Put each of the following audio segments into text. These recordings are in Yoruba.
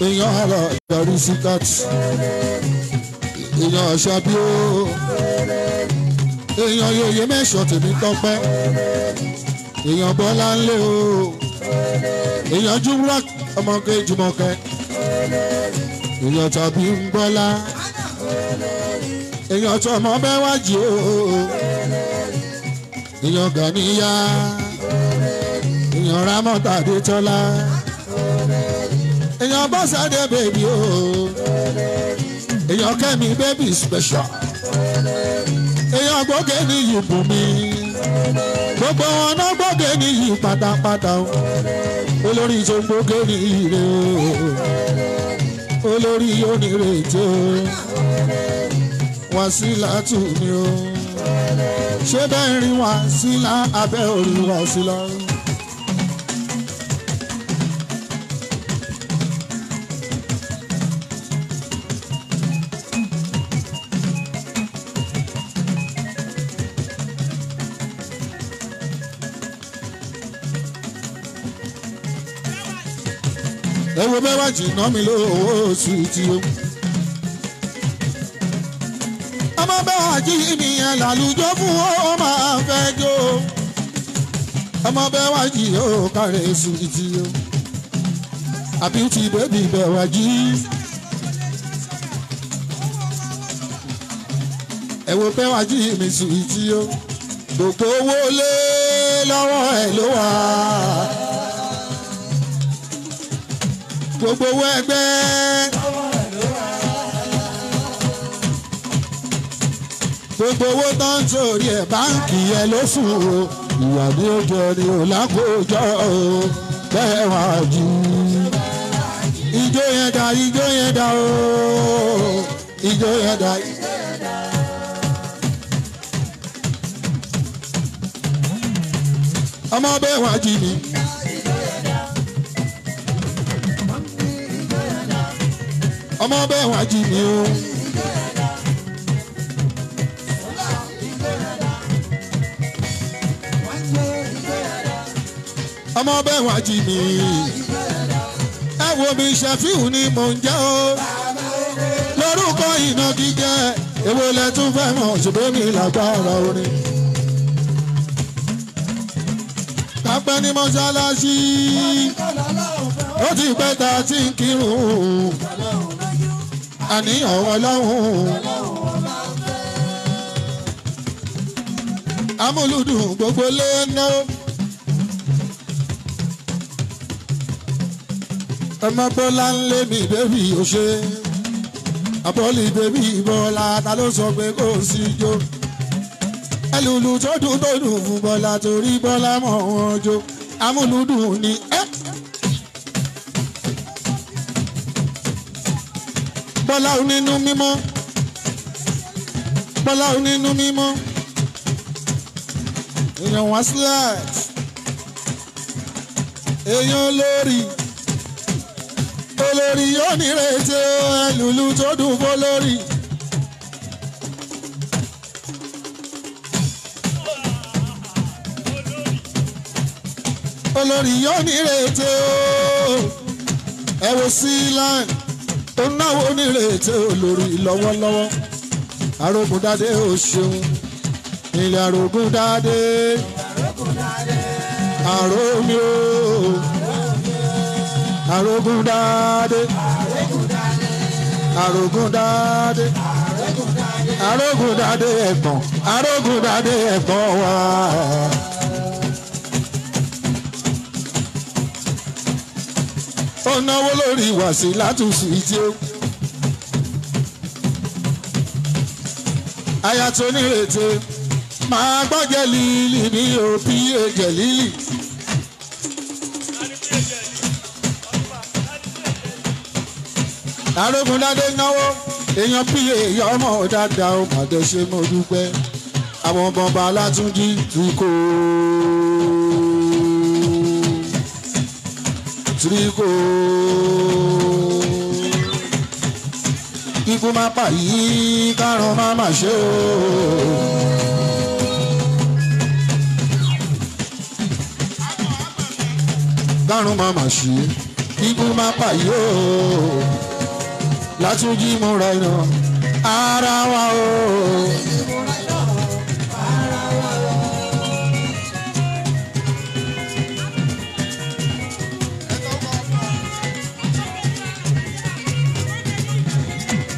èèyàn àlọ́ ìdarí sí káàtì èèyàn ọ̀ṣàbí o èèyàn yòòyè mẹ́sàn tèmi tọ́pẹ́ èèyàn bọ́lá ńlẹ̀ o èèyàn júmúrà ọmọge jùmọ̀kẹ́ èèyàn tàbí ń bọ́lá èèyàn tó ọmọ bẹ́ẹ̀ wájú o èèyàn gàníyà èèyàn rámọ́tà adétọ́lá èèyàn bọ́sàdé bèbí o èèyàn kẹ́mi bébì special èèyàn gbóge ní yìbù mi gbogbo wọn náà gbóge ní yìí pátápátá o olórí tó gbóge ní ire o olórí onírètí o Wàsílátù mi o ṣé bẹ́ẹ̀ rí Wàsílà abẹ́ orí Wàsílà. Ewo mẹ́wàá jìnnà mi lówó oṣù tí o. Ọmọ bẹ́wàá jí mi yẹn lálùjọ fún ó máa fẹ́ jó. Ọmọ bẹ́wàá jí yóò kárẹ̀ oṣù tí o. Àbíútì bébì bẹ́wàá jí. Ewo bẹ́wàá jí mi sùn tí o. Gbogbo owó lé lọ́wọ́ ẹ̀ ló wà. Gbogbo owó ẹgbẹ́ gbogbo owó tó ń torí ẹ̀ báńkì ẹ̀ ló fún o ìwà ní ojú ẹni ò lákòójọ o bẹ́ẹ̀ wá jù ijó yẹn dá o ijó yẹn dá. Ọmọ bẹ́ẹ̀ wá jí mi. Ọmọ bẹ́ẹ̀ wá jí mi o. Ọmọ bẹ́ẹ̀ wá jí mi. Ẹ wo mi Ṣàfíù ni mò ń jẹ́ o. Lórúkọ ìnagijẹ èwo lẹ tún fẹ́ mọ̀ ṣùgbọ́n mi lágbára orin. Kápẹ́ ní mọ́ṣáláṣí ó ti pẹ́ ta tí ń kírun. Àníyàn Ọlọ́run amúlùdùn gbogbo lé ná. Ọmọ Bọ́lá ń lé mi bébì ó ṣe àbọ̀lì bébì Bọ́lá ta ló sọ pé kò sí jó. Ẹlùlù tó dùn fún Bọ́lá torí Bọ́lá mọ̀ wọ́n jó amúlùdùn ni Bọ́lá onínú mímọ́ Bọ́lá onínú mímọ́ èèyàn Wàsílát èèyàn olórí yóò nírètí ẹlùlù tó dùn fólórí. Olórí yóò nírètí ẹ wo Sealand ó náwó nírètí olórí lọ́wọ́lọ́wọ́. Arógundádé ó ṣeun ilé Arógundádé àrómi ó Arógundádé Arógundádé Arógundádé ẹ̀gbọ́n Arógundádé ẹ̀gbọ́n wa. Ó náwó lórí Wàsílátù Sweety o. Aya tó nírètí máa gbọ́jẹ́ lílì ní òbí ẹ̀jẹ̀ lílì. Arógundádé náwó èèyàn bí èèyàn ọmọ dáadáa ó pàdé ṣe mo dúpẹ́. Àwọn bọ̀m̀bà Látúnjí Tríkò. Ikú má pa yìí kárùn má má ṣe o. Kárùn má má ṣe kíkú má pàyé o Látúnjí múra iná ara wa o.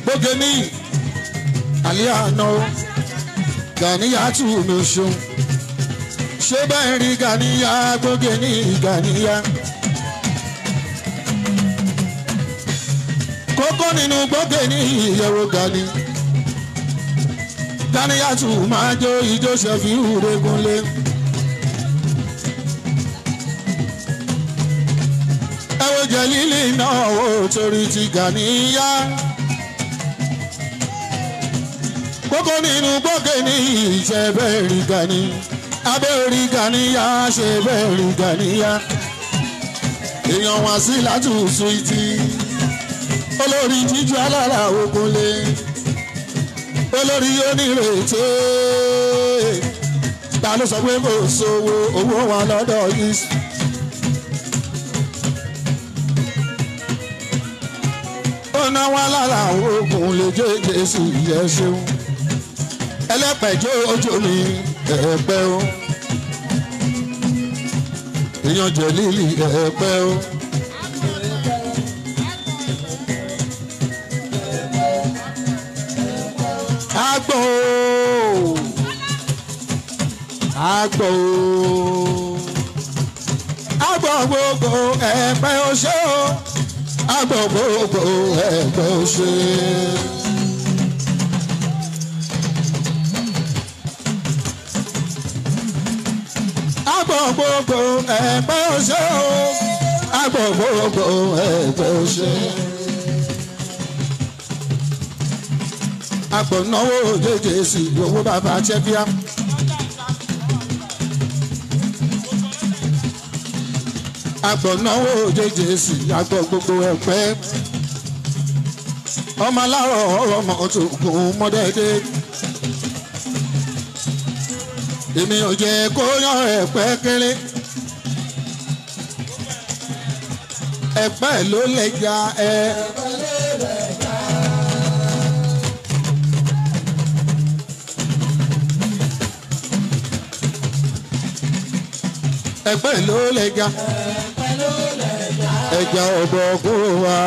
gbogbo ní àlẹ́ àná Gàníyà tù mí ṣeun ṣé bẹ́ẹ̀ rí Gàníyà gbogbo ní Gàníyà. kókó nínú gbogbo ní ìyẹ̀wò Gani Gàníyà tù máa jó ijó Ṣẹ̀fíù Rẹ́gúnlé. ẹ wo Jẹ̀lílì náà ó torí ti Gàníyà. kókó nínú gbogbo ní ìṣe bẹ́ẹ̀ rí Gani abẹ́rí Gàníyà ṣe bẹ́ẹ̀ rí Gàníyà. èèyàn wá sí látùsù ìtì olórí jíjú alára Ògúnlé olórí onírètè ta ló sọ pé kò sówó owó wa lọ́dọ̀ yìí. ó ná wá lára Ògúnlé jẹ́jẹ́ sí ìyẹ́ ṣeun ẹlẹ́pẹ̀jọ́ ojú mi ẹ̀ẹ́pẹ́ o èèyàn Jẹ̀lílì ẹ̀ẹ́pẹ́ o. Agbo agbo agbo gbogbo ẹ̀pẹ́ oṣó agbo gbogbo ẹ̀pẹ́ oṣó. Agbo gbogbo ẹ̀pẹ́ oṣó agbo gbogbo ẹ̀pẹ́ oṣó. Agbọ̀náwó jẹjẹ sí owó bàbá Chẹ́bíà. Agbọ̀náwó jẹjẹ sí agbọ̀ gbogbo ẹ̀pẹ́. ọmọ aláwọ̀ ọmọ tó kún mọ́dẹ́dẹ́. èmi ò jẹ́ kó yan ẹ̀pẹ́ kéré. ẹ̀pẹ́ ló lè ja ẹ. ẹ̀pẹ́ ló lè ja ẹja ọ̀bọ̀ kó wa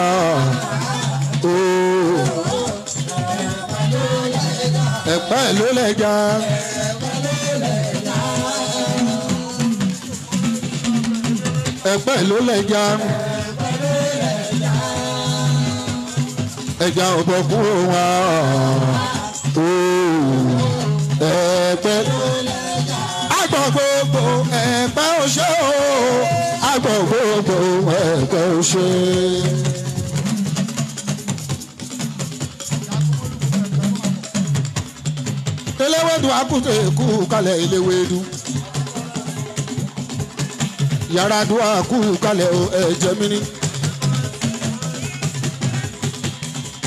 ẹ̀pẹ́ ló lè ja ẹ̀pẹ́ ló lè ja ẹja ọ̀bọ̀ kó wa ẹ̀pẹ́ agbọ̀ gbogbo ẹ̀pẹ́ oṣó agbọ̀ gbogbo ẹ̀pẹ́ oṣó. eléwédú akúté kú kalẹ̀ eléwédú yàrá dùn àkú kalẹ̀ ẹ̀jẹ̀ mi ní.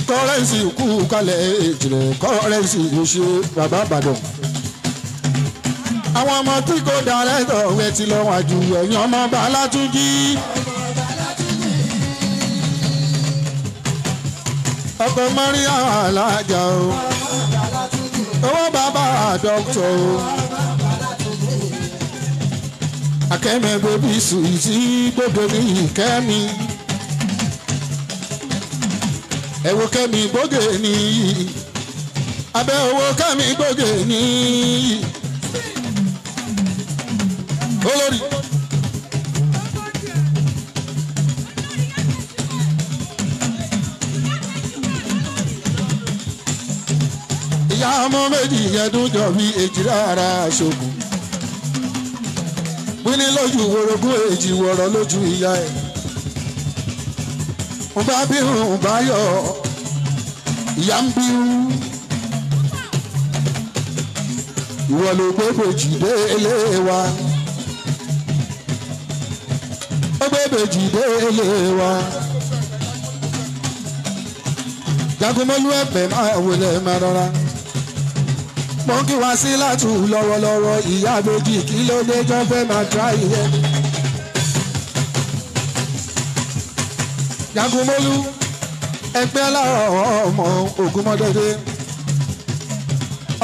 kọ́rẹ́nsì kú kalẹ̀ èjìlẹ̀ kọ́rẹ́nsì ṣe bàbá Ìbàdàn. àwọn ọmọ tí kò darẹ̀ tọ̀wé ti lọ wájú ẹ̀yìn ọmọ Bálátúnjí. ọkọ̀ Maria alájà o owó bàbá dọ́kítọ̀ o akẹ́mẹ́ bébí sùìtì gbogbo ní ìkẹ́mi ẹ̀wọ̀ kẹ́mi gbóge ní abẹ́ owó kẹ́mi gbóge ní olórí. ìyá ọmọ méjì yẹn dún jọ bí èjìlá ara ṣògùn wíní lójú orogún èjì wọ̀rọ̀ lójú ìyá ẹ̀. mo bá bírun bá yọ ìyá ń bírun ìwọ ló gbogbo jìdé ilé wa ó gbogbo jìdé ilé wa Jagunmọ́lú ẹ̀pẹ̀ máa wọlé máa rọra. mo ń kí wá sí látù lọ́wọ́lọ́wọ́ ìyá méjì kí ló dé jọ fẹ́ máa tra ìyẹn. Jagunmólú ẹgbẹ́ aláwọ̀ ọmọ Ògúnmọ́dédé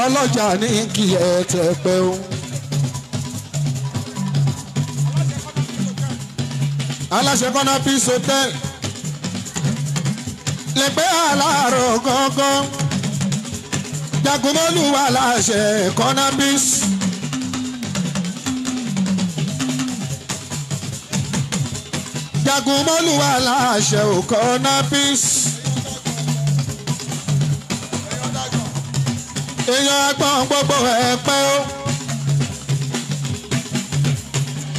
ọlọ́jà ní kí ẹ tẹ̀ pẹ́ o. aláṣẹ kọ́nà Peace Hotel lẹ́gbẹ́ aláàárọ̀ gángan Jagunmólú aláṣẹ kọ́nà Peace. Jagunmólú aláṣẹ kọ́nà Peace. èèyàn agbọ́n gbogbo ẹ̀pẹ́ o.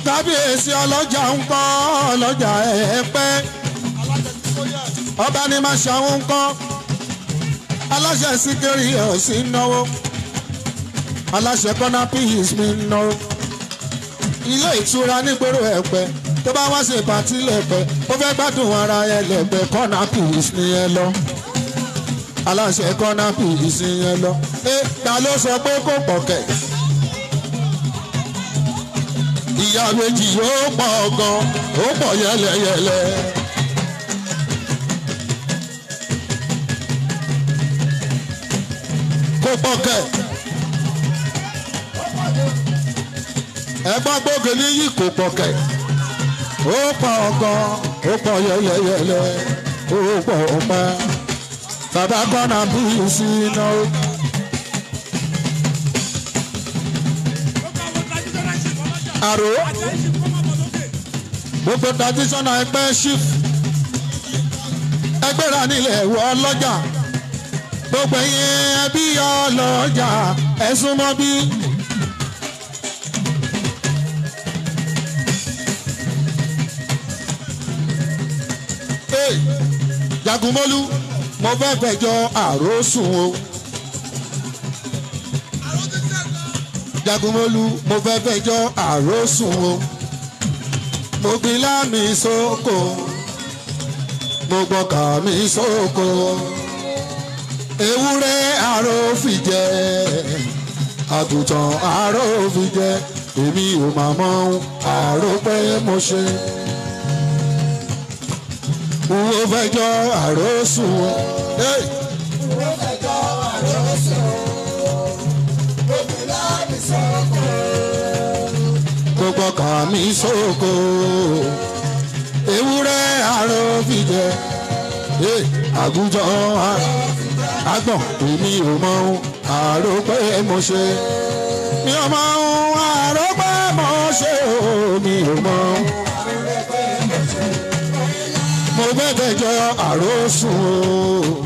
kábíyèsí ọlọ́jà ń kọ́ ọlọ́jà ẹ̀pẹ́. ọba ní máa ṣàwọn ń kọ́. aláṣẹ síkírì ọ̀sìn náwó. aláṣẹ kọ́nà Peace mi náwó. ilé ìtura nígboro ẹ̀pẹ́ tó bá wá ṣe pàtí lẹ́pẹ́ ó fẹ́ gbádùn ara ẹ lẹ́pẹ́ kọ́nà Peace ni ẹ lọ. aláṣẹ kọ́nà Peace yẹn lọ. ta ló sọ pé kò pọ̀ kẹ̀. ìyá méjì yóò pọ̀ gan ó pọ̀ yẹlẹyẹlẹ. kò pọ̀ kẹ̀. ẹ̀gbọ́n gbòógè ní yìí kò pọ̀ kẹ̀. ó pọ̀ gan ó pọ̀ yẹlẹyẹlẹ ó pọ̀ pẹ́. bàbá kọ́nà Peace náà. àrò gbogbo traditional ẹgbẹ́ chief ẹgbẹ́ra nílẹ̀ ẹ̀wọ̀ ọlọ́jà gbogbo ẹ̀yin ẹbí ọlọ́jà ẹ̀sùn mọ́ bí. Jagunmólú mo fẹ́ fẹjọ́ àrò sùn o. Jagunmólú mo fẹ́ fẹjọ́ àrò sùn o. mo gbin lámì sóko mo gbọ́kà mi sóko. ewúrẹ́ àrò fi jẹ àgùntàn àrò fi jẹ èmi ò máa mọ àrò pé mo ṣe. mo fẹjọ́ àrò sùn o. mo fẹjọ́ àrò sùn o. gbogbo ọkà mi sóko ewúrẹ́ àrò fi jẹ àgùntàn àgbọ̀n èmi ò mọ àrò pé mo ṣe. mi ò mọ àrò pé mo ṣe o mi ò mọ. mo fẹ́ fẹjọ́ àrò sùn o.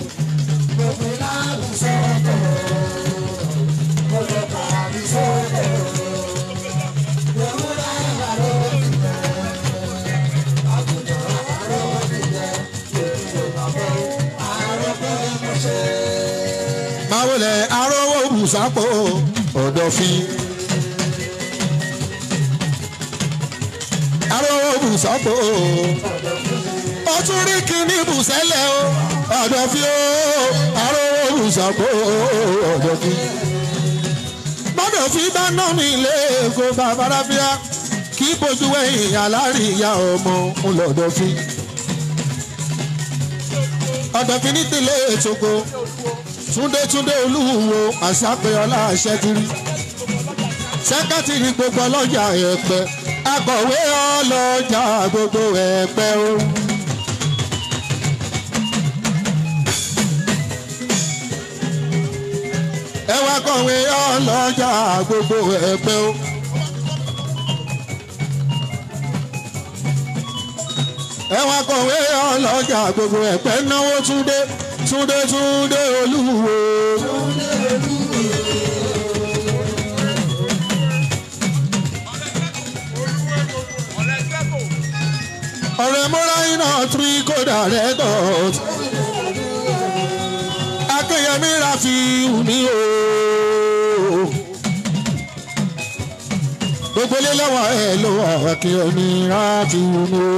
Mawolẹ̀ arówó bùsápò Ọ̀dọ̀fin. Arówó bùsápò ó tún rí kíní bùsẹ́lẹ̀ o Ọ̀dọ̀fin o arówó bùsápò Ọ̀dọ̀fin. Bọ́dọ̀fin bá ná mi ilé èkó bàbáráfíà kí bójú ẹ̀yìn aláríyá ọmọ ńlọdọ̀fin. Ọ̀dọ̀fin ní tìlẹ̀ ètòkò. Túndé Olúwo àṣàpẹ̀ ọlá àṣẹkiri sẹ́kẹ́tìrì gbogbo ọlọ́jà Ẹ̀pẹ́ akọ̀wé ọlọ́jà gbogbo Ẹ̀pẹ́ o. ẹ wá kọ̀wé ọlọ́jà gbogbo Ẹ̀pẹ́ o. ẹ wá kọ̀wé ọlọ́jà gbogbo Ẹ̀pẹ́ náwó Túndé Olúwo. ọ̀rẹ́ mọ́ra iná tírí kódà rẹ̀ tọ̀t. Akínyẹmí Rafiu mi o. gbogbo ilé lọ́wọ́ ẹ̀ ló wà Akínyẹmí Rafiu mi o.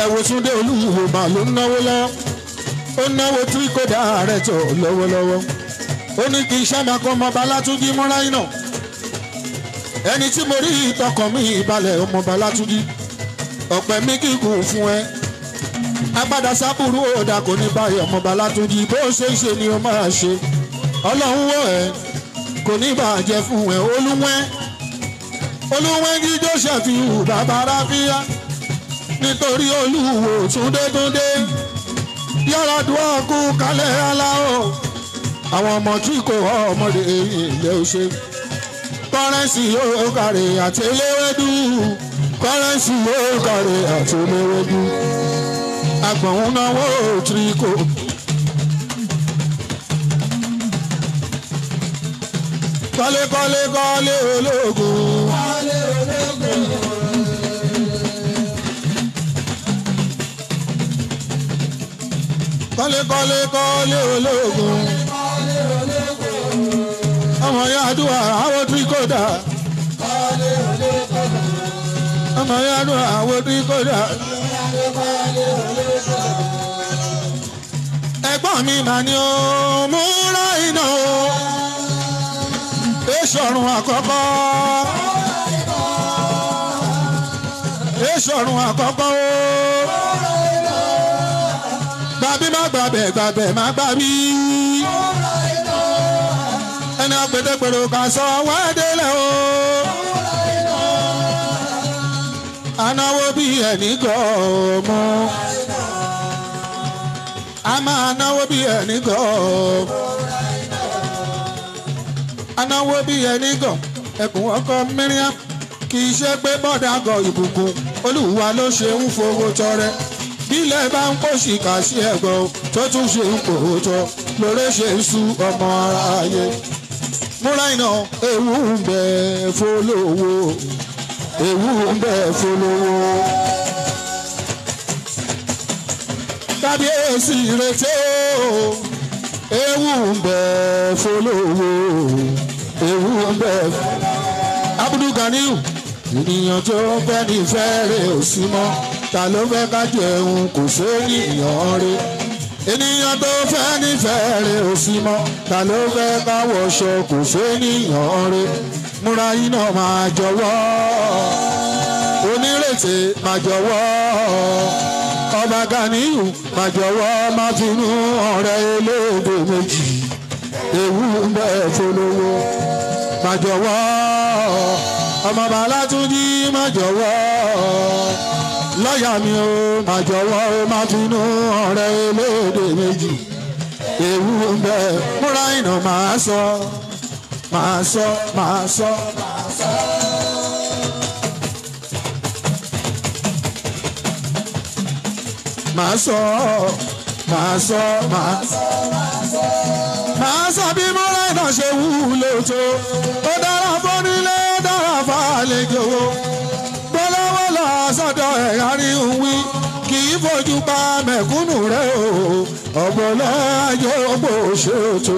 ẹ wo Túndé Olúwo mà ló ń náwó lọ ó náwó tí kò dá rẹ̀ tó lọ́wọ́lọ́wọ́ ó ní kí iṣẹ́ máa kọ́ ọmọ Balátúnjí mọ́ra iná ẹni tí mo rí ìtọkàn mi ìbalẹ̀ ọmọọba Látúnjí ọ̀pẹ mi kíkùn fún ẹ agbada sábúrú òdà kò ní báyìí ọmọọba Látúnjí bó ṣe ń ṣe ni ó máa ṣe ọlọ́run wọ̀ ẹ́ kò ní bàjẹ́ fún ẹ olúwẹ́ jíjó ṣàfihàn bàbá ráfíà nítorí olúwo túndétúndé yàrá dùn kú kálẹ̀ aláwọ̀ àwọn ọmọ tí kò ọmọdé ilé ṣe kọ́rẹ́nsì yóò kàrè àti eléwédú kọ́rẹ́nsì yóò kàrè àti eléwédú agbọ̀n náwó tíríkò. kọ́lé kọ́lé kọ́lé ológun. kọ́lé kọ́lé kọ́lé ológun. ọmọ yàdúrà àwọn tíríkòdà. ọmọ yàdúrà àwọn tíríkòdà. ẹ̀gbọ́n mi mà ní o múra iná o. Èṣọ̀run àkọ́kọ́. Èṣọ̀run àkọ́kọ́ o. Gbàbí má gbàbẹ̀ gbàbẹ̀ má gbàbí. Ẹni àpètèpèrò kà sọ wẹ́ẹ́dẹ́lẹ̀ o. Anáwó bí ẹni gọ̀ mọ́. A máa náwó bí ẹni gọ̀ mọ́. Anáwó bí ẹni gàn ẹkùn ọkọ Miriam kì í ṣe pé bọ́dà gọ ìbùkún Olúwa ló ṣe ń fowó tọrẹ bílẹ̀ bá ń pòṣì kà sí ẹ̀gbọ́n tó tún ṣe ń pòótọ́ lóore ṣe ń sú ọmọ aráyé. múra iná ewu ń bẹ fólówó ewu ń bẹ fólówó. kábíyèsí ìrètí o ewu ń bẹ fólówó ewu ń bẹ. Abdul Ganiu ènìyàn tó fẹ́ ní fẹ́rẹ̀ ò sí mọ́ ta ló fẹ́ ká jẹun kò sénìyàn rẹ̀ ènìyàn tó fẹ́ ní fẹ́rẹ̀ ò sí mọ́ ta ló fẹ́ ká wọṣọ kò sénìyàn rẹ̀. múra iná máa jọ̀wọ́ onírètè máa jọ̀wọ́ ọba Ganiu máa jọ̀wọ́ máa finú ọ̀rẹ́ eléèdè méjì ewu ń bẹ fólówó máa jọ̀wọ́ ọmọọba Látúnjí máa jọ̀wọ́ lọ́ọ̀yà mi o máa jọ̀wọ́ máa finú ọ̀rẹ́ eléèdè méjì ewu ń bẹ. múra iná máa sọ máa sọ máa sọ. máa sọ máa sọ máa sọ bí múra iná ṣe wúlò tó ó dára fọ́nílé ó dára fàlejò gbọ́lọ́wọ́ lọ sọ́dọ̀ ẹ̀yà rí ń wí kì í fojú pa mẹ̀kúnnù rẹ̀ o ọ̀bọ̀lọ́ ayé ògbó ṣètò.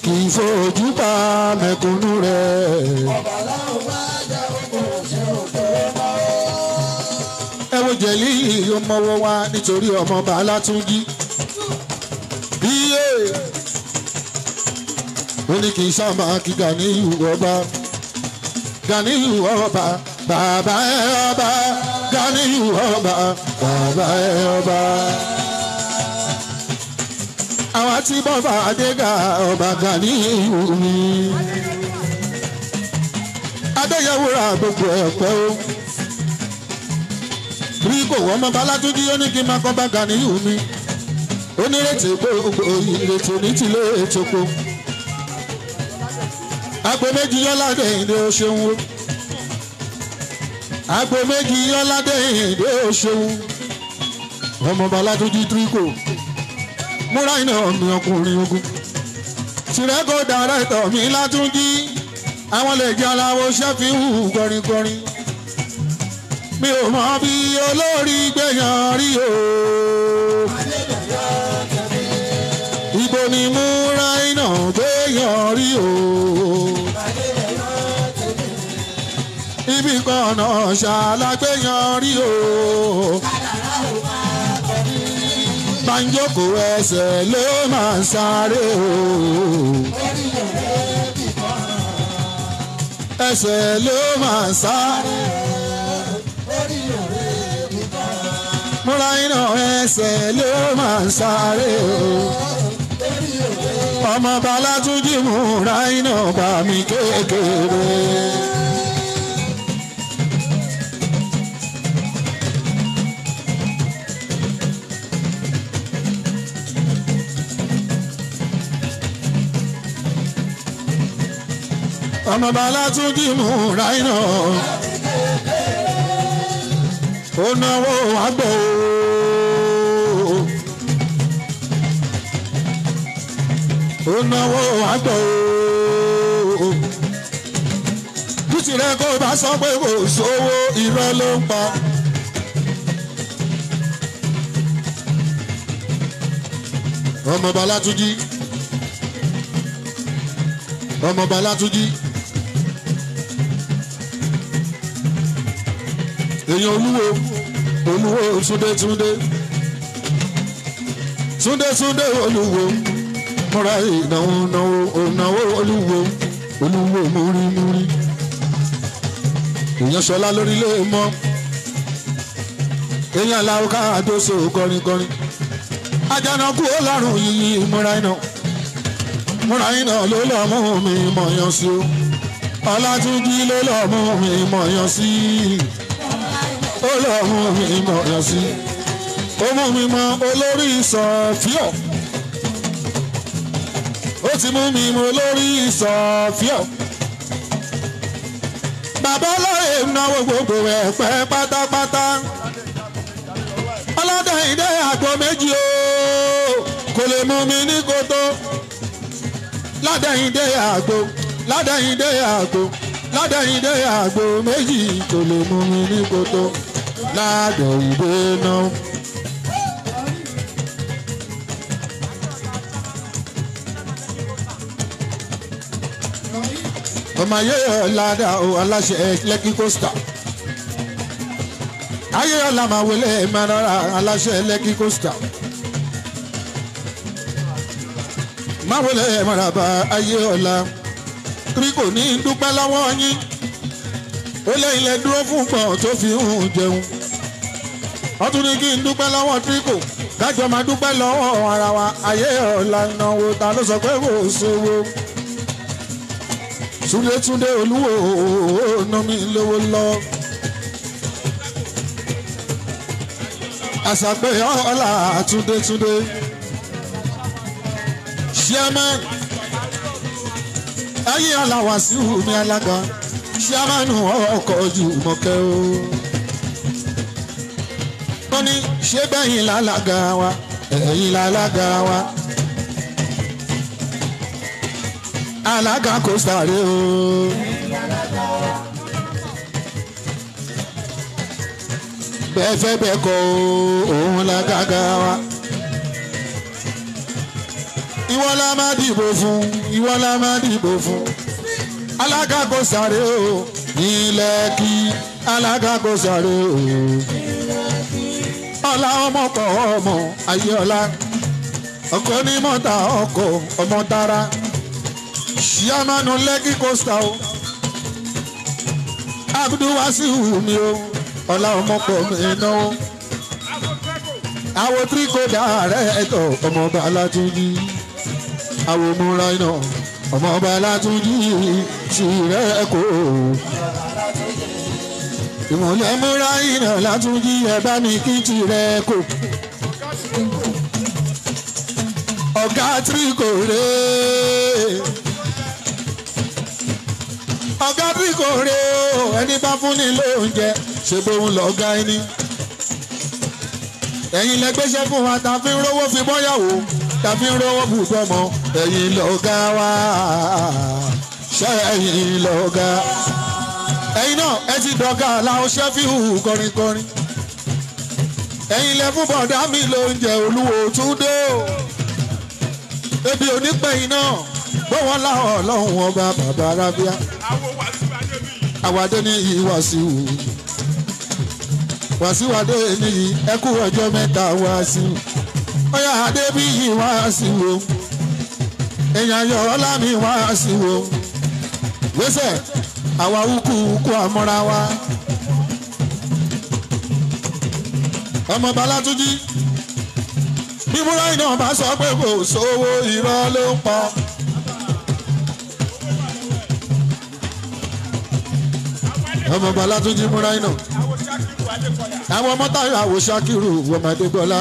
kì í fojú pa mẹ̀kúnnù rẹ̀. ẹ wo jẹ̀lí ọmọwọ́ wa nítorí ọmọọba Látúnjí. iye ó ní kì í sábà kí Ganiu ọba Ganiu ọba bàbá ẹ ọba Ganiu ọba bàbá ẹ ọba. àwa tí bọ́fà adéga ọba Ganiu mi. adéyẹwòrán gbogbo ẹ̀pẹ́ o. rí kò wọ́n ọmọọba Látúnjí ó ní kí n máa kọ́ bá Ganiu mi. ó ní ìrètí gbogbo ìrètí ní tìlé ètòkò. agbo méjì yọ́ládé ìdè òṣèwọ̀n. agbo méjì yọ́ládé ìdè òṣèwọ̀n. ọmọọba Látúnjí tíríkò. múra iná mi ọkùnrin ogun. tìrẹ́kọ̀ dàrẹ́tọ̀ mi Látúnjí. àwọn lè jẹ́ aláwo ṣẹ́fíhù kọrinkọrin. mi ò mọ bí olórí gbẹ̀yàn rí o. ibo ni múra iná gbẹ̀yàn rí o. ibi kan náà ṣàlágbẹ̀yàn rí o. ń jókòó ẹsẹ̀ ló máa ń sáré o. ẹsẹ̀ ló máa ń sáré. múra iná ẹsẹ̀ ló máa ń sáré o. ọmọ Bálátúnjí múra iná bá mi kékeré. ọmọ Bálátúnjí múra iná ó náwó àgbò ó náwó àgbò bùtì rẹ kó bá sọ pé kò sówó irọ́ ló ń pa. ọmọ Bálátúnjí ọmọ Bálátúnjí èèyàn olúwo túndé olúwo múra ìnáwó olúwo múrí èèyàn ṣọlá lórílẹ̀ mọ́ èèyàn làwọn káàdóso kọrin Àjànàkú ọlọ́run yìí múra iná ló lọ́ mú mi mọ̀yán sí o Ọlátúnjí ló lọ́ mú mi mọ̀yán sí ó lọ́ mú mi mọ̀yán sí ó mú mi mọ olórí Sọ̀fíọ̀ ó ti mú mi mọ olórí Sọ̀fíọ̀ bàbá ọlọ́rẹ̀ náwó gbogbo ẹ̀ pẹ́ pátápátá Ọládàyìndé àgbo méjì o kò lè mú mi ní kòtò Ládàyìndé àgbo méjì kò lè mú mi ní kòtò Ládàyìndé náà. ọmọ ayé ọ̀làdà aláṣẹ Lẹ́kì Coastal ayé ọ̀là máa wọlé mẹ́rọ̀rà aláṣẹ Lẹ́kì Coastal máa wọlé mẹ́rọ̀bà ayé ọ̀là Tíríkò ní dúpẹ́ lọ́wọ́ yín ó lẹ́yìn lẹ dúró fún pọ̀ tó fi ń jẹun ọtún ní kí n dúpẹ́ lọ́wọ́ Tíríkò kájọ máa dúpẹ́ lọ́wọ́ ara wa ayé ọ̀là náwó ta ló sọ pé kò sówó. Túndé olúwo ná mi lówó lọ. Àṣàpè ọ̀la Túndé. Chairman ayé ọ̀la Wàsíù mi alága. Chairman ọkọ̀ ojú mọ̀kẹ́ o. Wọ́n ní ṣé bẹ́yìn lálága wa, ẹ̀yìn lálága wa. Alága Coastal rẹ o. Bẹ́ẹ̀ fẹ́ bẹ́ẹ̀ kọ́ òun lágàgà wa. Ìwọ la máa dìbò fún. Alága Coastal rẹ o. Ní Lẹ́kì Alága Coastal rẹ o. Ọlá ọmọ kọ ọmọ ayé ọlá. Ọkọ ní mọ́ta ọkọ ọmọ tara. Chairman Lẹ́kì Coastal o. Abdul Wasiu mi o. Ọlá ọmọ pọ̀ mi náwó. Àwọn Tíríkò dàrẹ́tọ̀ ọmọ Bálátúnjí. Àwọn múra iná ọmọ Bálátúnjí sí rẹ̀ kó. Ìmọ̀lẹ́ múra iná Látúnjí ẹ bá mi kí ti rẹ̀ kó. Ọ̀gá Tíríkò rẹ̀. Ọ̀gá Tíríkò rẹ̀ o ẹni bá fún ní lóúnjẹ ṣe bóun lọ́gá ẹni. Ẹ̀yin lẹ gbéṣẹ́ fún wa ta fi ń rówó fi bọ́yàwó ta fi ń rówó bùgbọ́mọ ẹ̀yin lọ́gá wa ṣé ẹ̀yin lọ́gá. Ẹ̀yin náà ẹ ti dọ̀gá làwọn Ṣẹ́fíù kọrinkọrin. Ẹ̀yin lẹ fún bọ̀dá mi lóúnjẹ Olúwo Túndé o. Ebi onípẹ̀yìn náà gbọ́wọ́ láwọn ọlọ́run ọba bàbá arábíà. Àwàdé ní Wàsíù adé ní ẹkú ọjọ́ mẹ́ta Wàsíù. ọyà Adébíyì wá sí wo èèyàn yọ ọlámi wá sí wo gbèsè àwa ukú ukú àmọ́ra wa ọmọ Balátúnjí bí múra iná bá sọ pé kò sówó irọ́ ló ń pọ̀. ọmọ Balátúnjí múra iná àwọn ọmọ Táyọ̀ àwò Ṣakiru ọmọdé Bọ́lá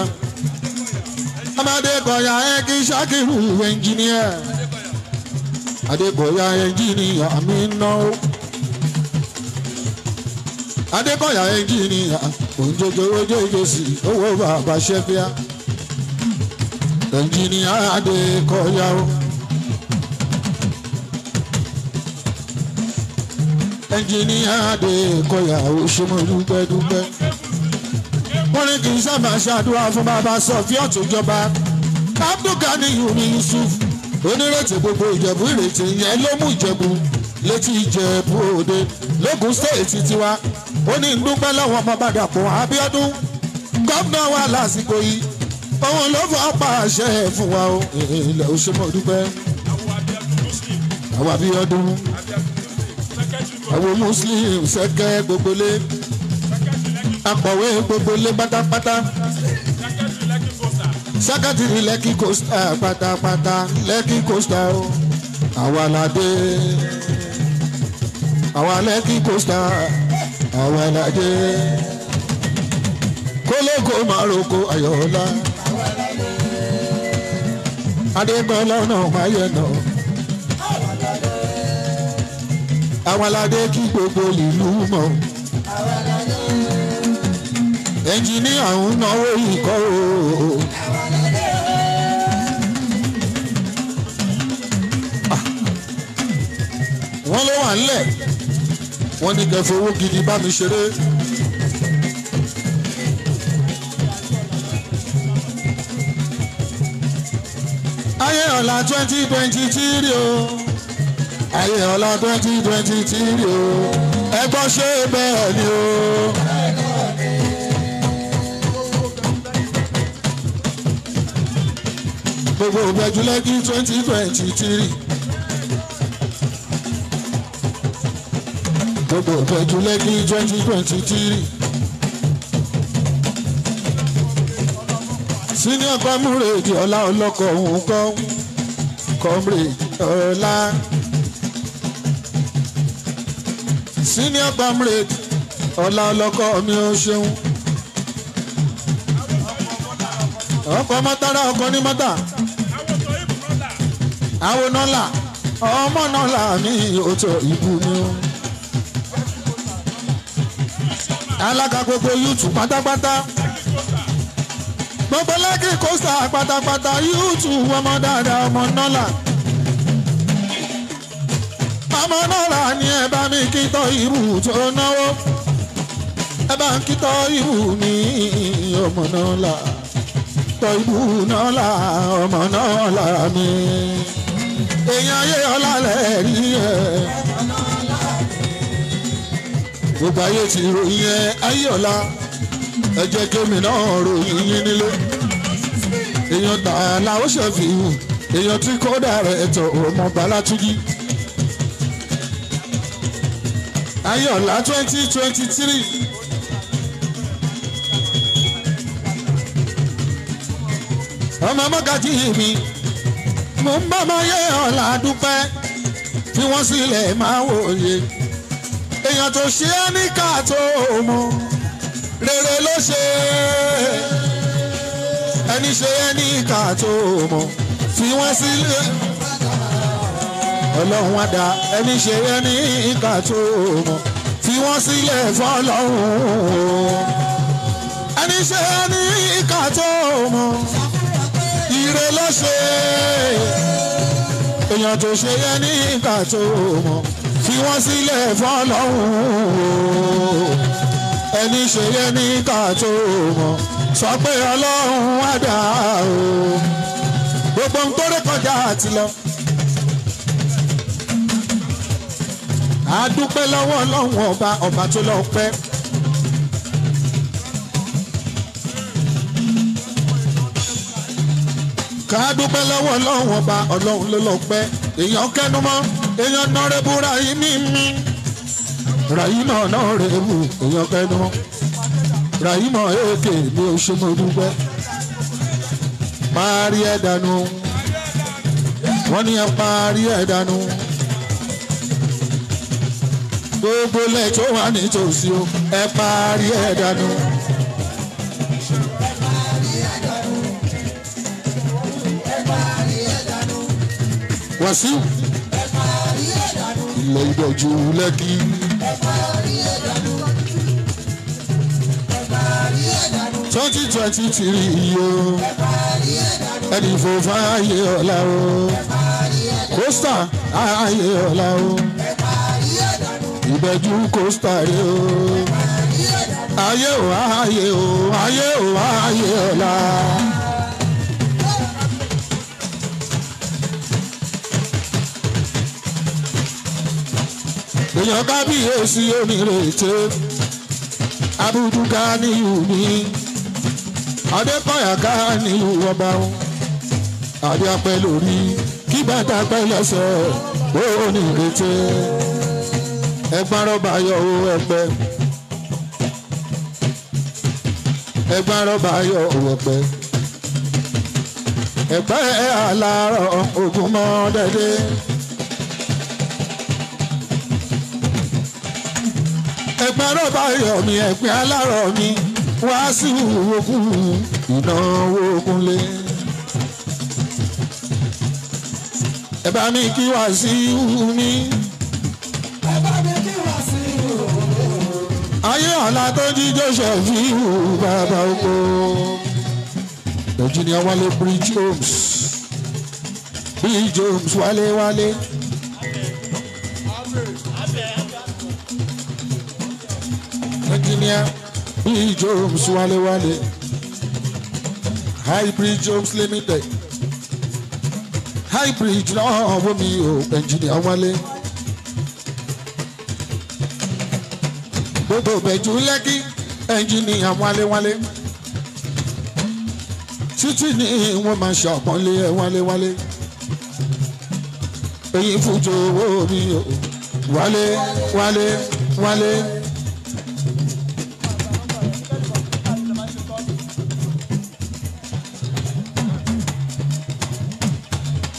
ọmọdé Kọ̀yà ẹ kí Ṣakiru ẹnjìníà Adékọ̀yà ẹnjìníà mi náwó Adékọ̀yà ẹnjìníà òǹjọjọ ojójó sí owó bàbá ṣẹfíà ẹnjìníà Adékọ̀yà o ẹnjìníà Adékọ̀yà o ṣe mo dúpẹ́ wọ́n ní kì í sábà ṣàdúrà fún bàbá Sọfíọ̀ tó jọba Abdulganiyu Yusuf onírètí gbogbo Ìjẹ̀bú ìrètí yẹn ló mú Ìjẹ̀bú létí Ìjẹ̀bú Òde lógùn stéètì tiwa ó ní dúpẹ́ lọ́wọ́ ọmọ Dàpọ̀ Abíọ́dún gómìnà wa lásìkò yìí òun ló fọ́ pàṣẹ fún wa o ilẹ̀ òṣèmọ̀ dúpẹ́ àwọn Abíọ́dún àwọn Muslim sẹ́kẹ́ gbogbo lé akọ̀wé gbogbo lé pátápátá sẹ́kẹ́tìrì Lẹ́kì Costa pátápátá Lẹ́kì Costa o àwa ládé àwa Lẹ́kì Costa àwa ládé kólókó márùkù Ayọ̀ọ́lá Adégbọ́lá náà máyẹ̀nà àwa ládé kí gbogbo ìlú mọ̀ ẹnjìníà ń náwó ìkọ́ o. wọ́n ló wà nílẹ̀ wọ́n ní kẹfẹ́ owó gidi bá mi ṣeré. ayé ọ̀la 2023 o ayé ọ̀la 2023 o ẹgbọ́n ṣe bẹ́ẹ̀ ni o. gbogbo ìbẹ̀jú Lẹ́kì 2023 gbogbo ìbẹ̀jú Lẹ́kì 2023 senior comrade ọlá ọlọ́kọ̀ òun kọ́ comrade ọlá senior comrade ọlá ọlọ́kọ̀ mi ò ṣeun ọkọ̀ mọ́tàrà ọkọ̀ ní mọ́tà àwọn nọ́là ọmọ nọ́là mi ò tó ìbú mi o. alága gbogbo YouTube pátápátá gbogbo Lẹ́kì Costa pátápátá YouTube ọmọ dáadáa ọmọ nọ́là ni ẹ bá mi kí tọ́ irú tó náwó ẹ bá ń kí tọ́ irú mi ọmọ nọ́là tọ́ irú nọ́là ọmọ nọ́là mi èèyàn ayé ọlá lẹ̀ rí ẹ̀ gbogbo ayé ti ròyìn ẹ ayé ọlá ẹ jẹ́ kémi náà ròyìn yín nílé èèyàn tà láwọ́ ṣẹ̀fìhù èèyàn tí kò dàrẹ̀ ẹ̀tọ́ ọmọ Balátúnjí ayé ọlá 2023 ọmọ mọ́gàjì mi mo ń bá máa yẹ ọ̀la dúpẹ́ tí wọ́n sílẹ̀ máa wòye èèyàn tó ṣe é ní káàtó mọ́ rere ló ṣe ẹni ṣe é ní káàtó mọ́ tí wọ́n sílẹ̀ ọlọ́run wá dá ẹni ṣe é ní káàtó mọ́ tí wọ́n sílẹ̀ fọlọ́run ẹni ṣe é ní káàtó mọ́ ire ló ṣe èèyàn tó ṣe yẹ ní ìka tó mọ̀ fi wọ́n sílẹ̀ fọ́lọ́hún ẹni ṣe yẹ ní ìka tó mọ̀ sọ pé ọlọ́run wá dà o gbogbo ń kórè kọjá àti lọ. a dúpẹ́ lọ́wọ́ ọlọ́run ọba tó lọ pẹ́. ká dúpẹ́ lọ́wọ́ ọlọ́run ọba ọlọ́run ló lọ pẹ́ èèyàn kẹ́nu mọ́ èèyàn nọ́rẹ́bù Ràhímì mi Ràhímì nọ́rẹ́bù èèyàn kẹ́nu mọ́ Ràhímì èké mi ò ṣe mo dúpẹ́ parí ẹ̀ dànù wọ́n ní ẹ parí ẹ̀ dànù gbogbo lẹ̀ tó wà nítòsí o ẹ parí ẹ̀ dànù. Wàsíù ilẹ̀ ìdọ̀jú Lẹ́kì twenty 23 yìí o ẹni fò fáyé ọ̀la o Costa ayé ọ̀la o ìbẹ̀jú Costa rẹ o ayé o ayé o ayé o ayé ọ̀la. èèyàn kábíyèsí onírètè Abudu Ganiyu mi Adékọ̀yà Ganiyu ọba adé apẹ́ lórí kí bàtà pẹ́ lẹ́sẹ̀ onírètè ẹgbẹ́ rọ́bà yọ owó ẹgbẹ́ rọ́bà yọ owó ẹgbẹ́ alárọ̀ ogun mọ́ dẹ́dẹ́. ẹgbẹ́ rọ́bà yọ mi ẹgbẹ́ alárọ̀ mi wá sí òkun ìnáwó ogunlé. ẹ bá mi kí wá sí mi. ẹ bá mi kí wá sí ayé ọ̀la tó jíjó ṣẹ̀fí bàbá oko. Engineer Wálé Bridge Homes Bridge Homes wálé. Engineer Bridge Homes wálé. High Bridge Homes Limited. High Bridge náà wọ́n mi o Engineer Wálé. Gbogbo Ìbẹ̀jú Lẹ́kì Engineer Wálé. Títí ni wọ́n máa ṣàpọ́nlé ẹ̀ wálé. Èyí fújò owó mi o wálé.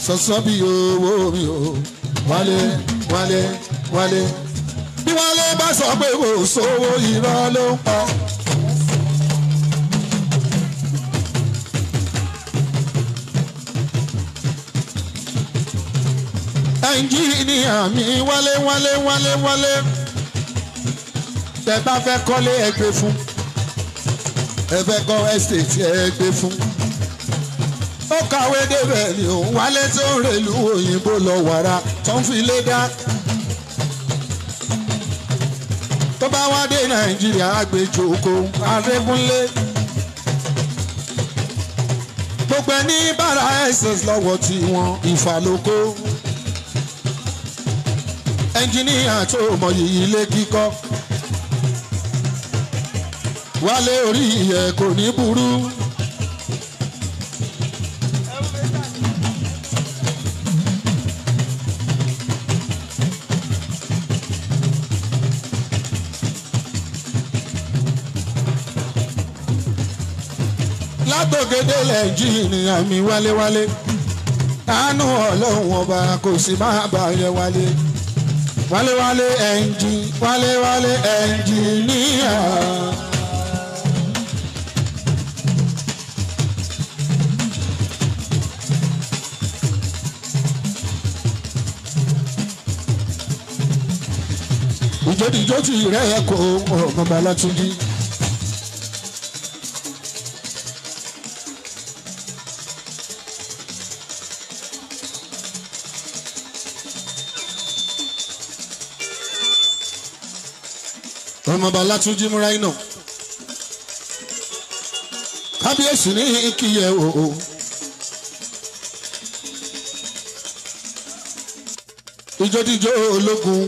Sọ̀sọ́ bí owó mi o wálé. Bí Wálé bá sọ pé kò sówó irọ́ ló ń pa. Ẹnjíníà mi wálé. Tẹ bá fẹ́ kọ́lé ẹ gbé fún. Ẹ fẹ́ kọ́ estate ẹ gbé fún. Ó kàwé débẹ̀ ni òun Wálé tó ń rèlú òyìnbó lọ wàrà tó ń fi lé dá. Tó bá wá dé Nàìjíríà àgbèjò oko Adégúnlé. Gbogbo ẹni bára ẹsẹ̀ lọ́wọ́ tí wọ́n ìfàlókò. Ẹnjíníà tó mọyì ilé kíkọ́. Wálé orí ẹ̀ kò ní burú. Látòkèdè Nàìjíríà mi wálé. Àánú Ọlọ́run ọba kò sì máa bá yẹ wálé. Wálé ẹnjíníà. Ìjọ́díjọ́ ti rẹ̀ kó ọmọ Látúnjí. Ọmọọba Látúnjí Múráínà kábíyèsí ní kíyẹ o. Ìjọ́díjọ́ ológun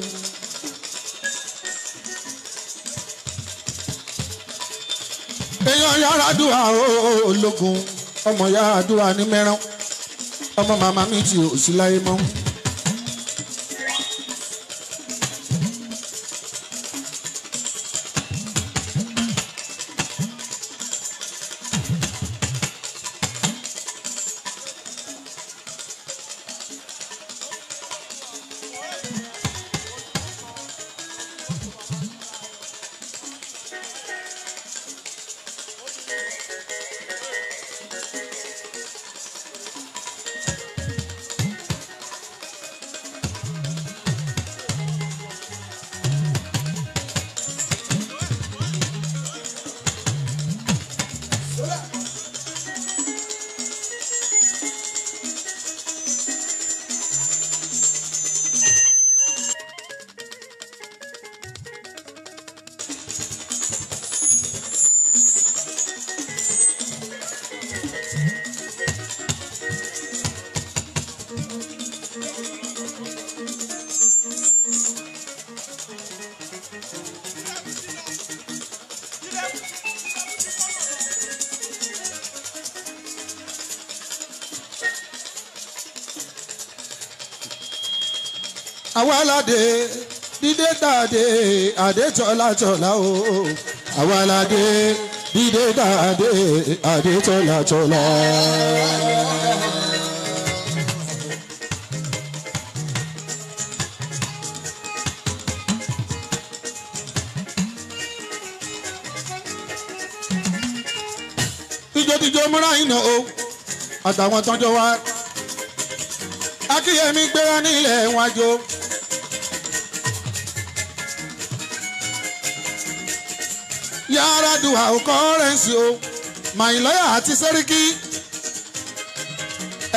èèyàn Yar'Adua ológun ọmọ Yar'Adua ní mẹ́rán ọmọ màmá mi tí ò sí láyé mọ́. àwa aládé dídé tàdé àdé tọ́lá tọ́lá o àwa aládé dídé tàdé àdé tọ́lá tọ́lá. ìjọ́díjọ́ múra iná o àtàwọn tọ́jọ́ wa akíyèmí gbéra nílẹ̀ wájú. yàrá dùn àwòkọ́rẹ́ǹsì o màyìnlọ́yà àti sẹ́ríkì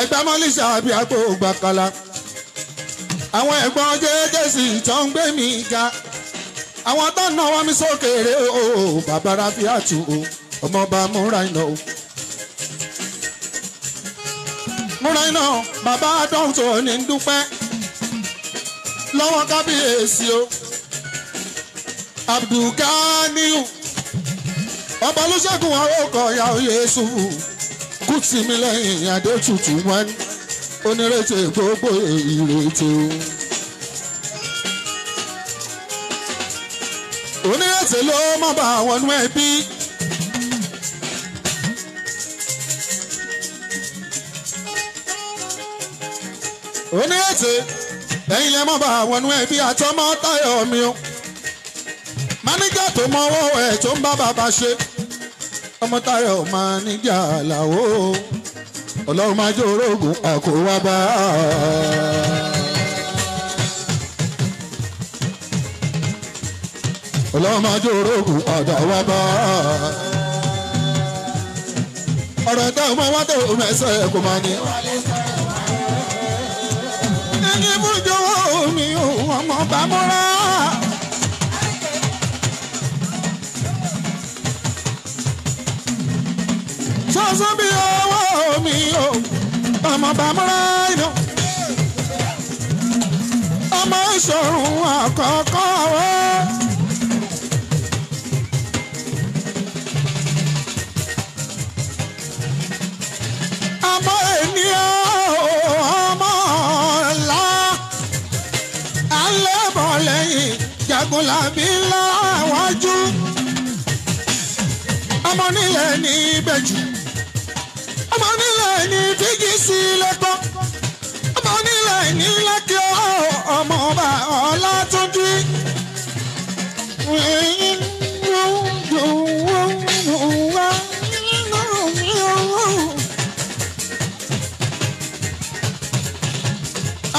ẹgbẹ́ mọ́lísà àbí àpò gbàkàlà àwọn ẹ̀gbọ́n jẹ́jẹ́sì tó ń gbé mi ga àwọn tó ń náwó mi sókèrè o bàbá Rafiatu o ọmọọba múra iná o. múra iná bàbá dọ́tò ní dúpẹ́ lọ́wọ́ kábíyèsí o Abdulganiu ọba olùṣègùn àwòkọ ya Yésù kùtì mi lẹ́yìn Adétutù wọn onírètè gbogbo ìrètè o onírètè ló mọ̀ bá àwọn ọdún ẹbí. onírètè ẹ̀yin lẹ mọ̀ bá àwọn ọdún ẹbí àtọmọ Táyọ̀ mi o máníjà tó mọ owó ẹ̀ tó ń bá bàbá ṣe ọmọ Táyọ̀ máníjà làwọ Ọlọ́run máa jẹ́ orógùn àkówá bá. Ọlọ́run máa jẹ́ orógùn àdá wá bá. ọ̀rọ̀ ẹ̀dá ọmọ wa tó mẹ́sẹ̀ kò máa ní. ẹni bójúwọ́ mi ò ọmọ bá múra. sọ́sọ́ bí ọwọ́ mi ò ọmọ bàmúrà iná ọmọ ìṣòro àkọ́kọ́ wọ́. ọmọ ènìyàn ọmọ ọ̀la alẹ́bọ̀ lẹ́yìn jagunlabi ńlá wájú ọmọ nílẹ̀ ní ìbẹ̀jù. ọmọ nílẹ̀ ní fíjì sí lẹ́kọ́ ọmọ nílẹ̀ ní lẹ́kì ọmọ ọba Ọlátúnjí.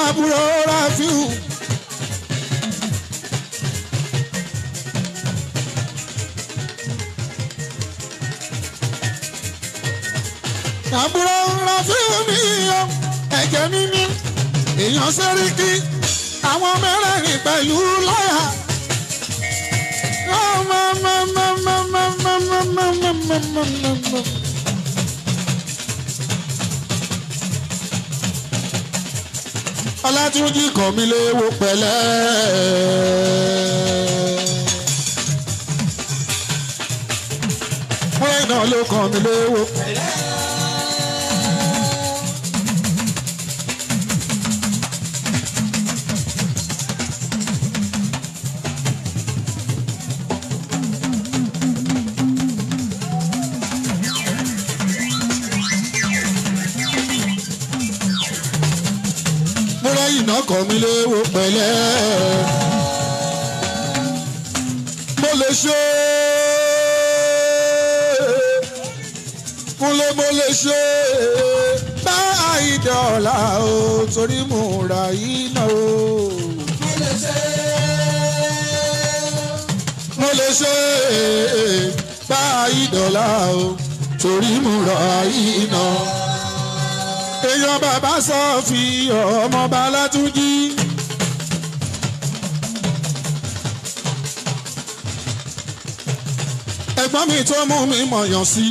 àbúrò Rafiu àbúrò Rafiu mi o ẹ̀jẹ̀ mi ní èèyàn Sẹ́ríkì àwọn mẹ́rẹ̀ẹ̀rin pẹ̀lú lọ́yà. Ọlátúnjí kàn mí léwo pẹ̀lẹ́. múra iná ló kàn mí léwo. iná kọ́ mi léwo pẹ̀lẹ́. mo lè ṣe kúnlé mo lè ṣe bá ìdọ̀la o torí mo ra iná o. mo lè ṣe bá ìdọ̀la o torí mo ra iná. èèyàn bàbá sọ fi ọmọ Bálátúnjí. ẹ̀gbọ́n mi tó mú mi mọ̀yàn sí.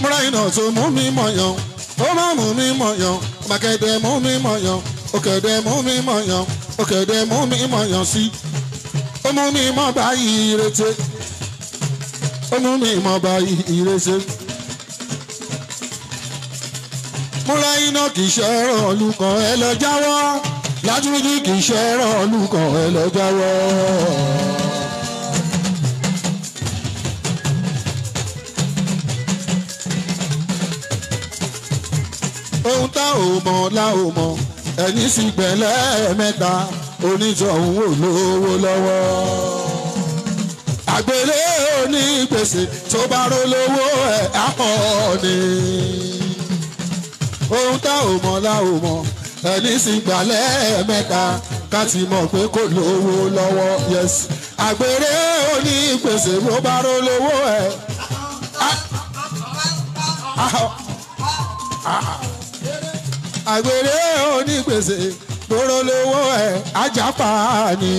múra iná tó mú mi mọ̀yàn ó má mú mi mọ̀yàn màkẹ́dẹ̀ mú mi mọ̀yàn òkèdè mú mi mọ̀yàn òkèdè mú mi mọ̀yàn sí. ó mú mi mọ̀ báyìí ìrètè ó mú mi mọ̀ báyìí ìrètè. múra iná kì í ṣe ẹ̀rọ olùkọ́ ẹ lọ jáwọ́ Látúnjí kì í ṣe ẹ̀rọ olùkọ́ ẹ lọ jáwọ́. ohun tá ò mọ̀ la ò mọ̀ ẹni sì gbẹ̀lẹ́ mẹ́ta onítọ̀hún ò lówó lọ́wọ́. àgbèrè onígbèsè tó bá rólówó ẹ̀ àpọ̀ ni. ohun tá ò mọ̀ la ò mọ̀ ẹni sì gbẹ̀lẹ́ mẹ́ta ká ti mọ̀ pé kò lówó lọ́wọ́. yes àgbèrè onígbèsè tó bá rólówó ẹ̀ àgbèrè onígbèsè tóró lówó ẹ̀ ajápa ni.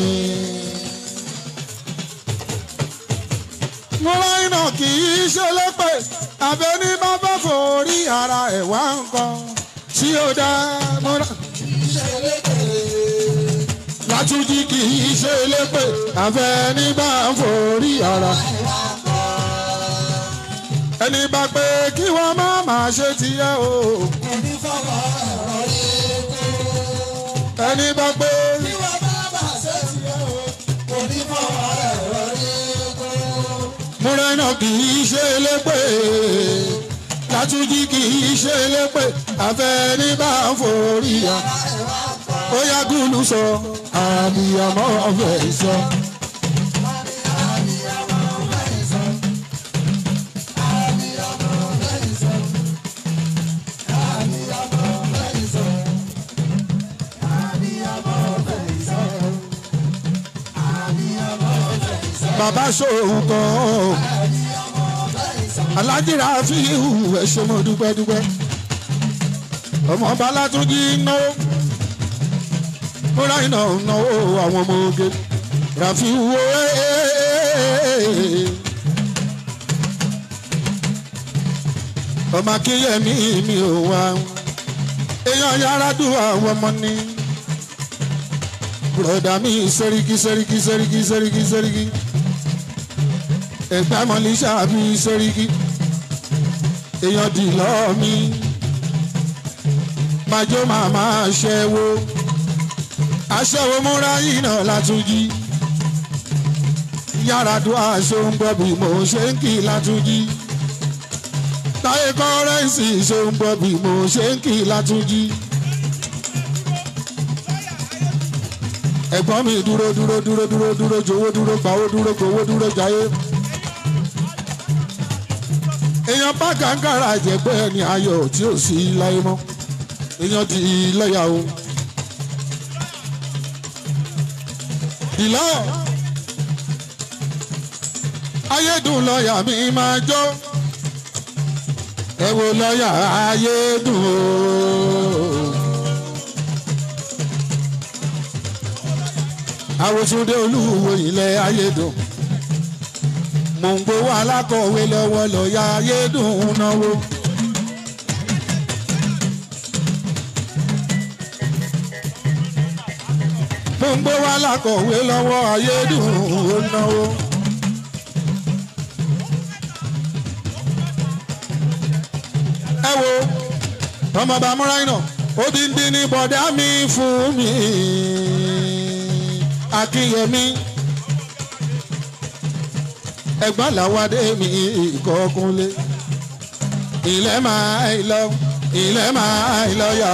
múra iná kì í ṣe lépè àbẹ́ní bá bá forí ara ẹ̀ wá nǹkan tí ó dá. múra Látúnjí kì í ṣe lépè àbẹ́ní bá forí ara ẹni bá pé kí wọ́n má máa ṣe tiẹ̀ o. ẹni bá pé kí wọ́n má máa ṣe tiẹ̀ o. múra iná kì í ṣe lépè Látúnjí kì í ṣe lépè àfẹ́ni bá ń forí ya. ó yá gúlù sọ àbíyamọ ọ̀fẹ́ sọ. bàbá ṣòwò kan Alhaji Rafiu ẹ ṣé mo dúpẹ́ dúpẹ́ ọmọ Bálátúnjí náwó múra iná náwó àwọn ọmọ oge Rafiu ọmọ Akínyẹmí mi ò wá èèyàn yàrá dùn àwọn ọmọ ní bùrọ̀dá mi Sẹ́ríkì Sẹ́ríkì Sẹ́ríkì Sẹ́ríkì Sẹ́ríkì ẹgbẹ́ mọ̀lísà bí Sẹ́ríkì èèyàn dì lọ́ọ́ mi májó màmá aṣẹ́wó aṣẹ́wó múra iná Látúnjí yàrá dùn aṣọ ń gbọ́ bí mo ṣe ń kí Látúnjí Táyé Kọ́rẹ́ǹsì ṣe ń gbọ́ bí mo ṣe ń kí Látúnjí. ẹ̀gbọ́n mi dúró dúró dúró dúró dúró jọ̀wọ́ dúró gbàwó dúró gbowó dúró jayé. èèyàn bá gàǹgàrà jẹ̀gbẹ́ ẹni ayọ̀ tí ò sí láyé mọ́ èèyàn di lọ́ọ̀yà o. dìlọ́ ayédùn lọ́ọ̀yà mi máa jó ẹ wo lọ́ọ̀yà ayédùn o. Àwòtúndé Olúwo ilẹ̀ ayédùn mò ń gbowó alákọ̀wé lọ́wọ́ lọ́ọ̀yà ayédùn náwó. mò ń gbowó alákọ̀wé lọ́wọ́ ayédùn náwó. ẹ wo ọmọọba múra iná odindi ní bọ̀dá mi fún mi. Akínyẹmí ẹ̀gbọ́n làwádé mi ìkọkúnlé ilẹ̀ máa lọ ilẹ̀ máa lọ́yà.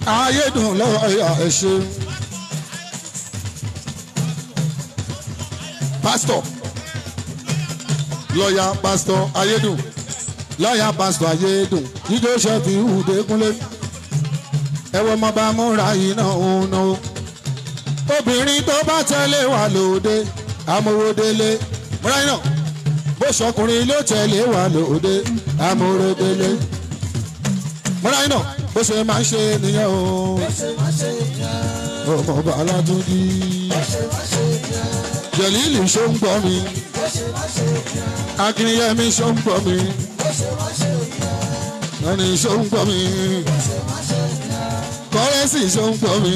ayédùn lọ́yà ẹ ṣe. pásítọ̀ lọ́yà pásítọ̀ ayédùn lọ́yà pásítọ̀ ayédùn jíjó ṣẹ́fì Ìdẹ́kúnlé ẹ̀wọ̀n mọ́ bá múra iná òun náà obìnrin tó bá tẹ̀lé wà lóde amówódélé múra iná bó ṣọkùnrin ló tẹ̀lé wà lóde amówódélé múra iná bó ṣe máa ń ṣe nìyẹn o ọmọ bàálà tún di jẹ̀lílì ṣó ń gbọ́ mi akínyẹmí ṣó ń gbọ́ mi ẹni ṣó ń gbọ́ mi kọ́rẹ́sì ṣó ń gbọ́ mi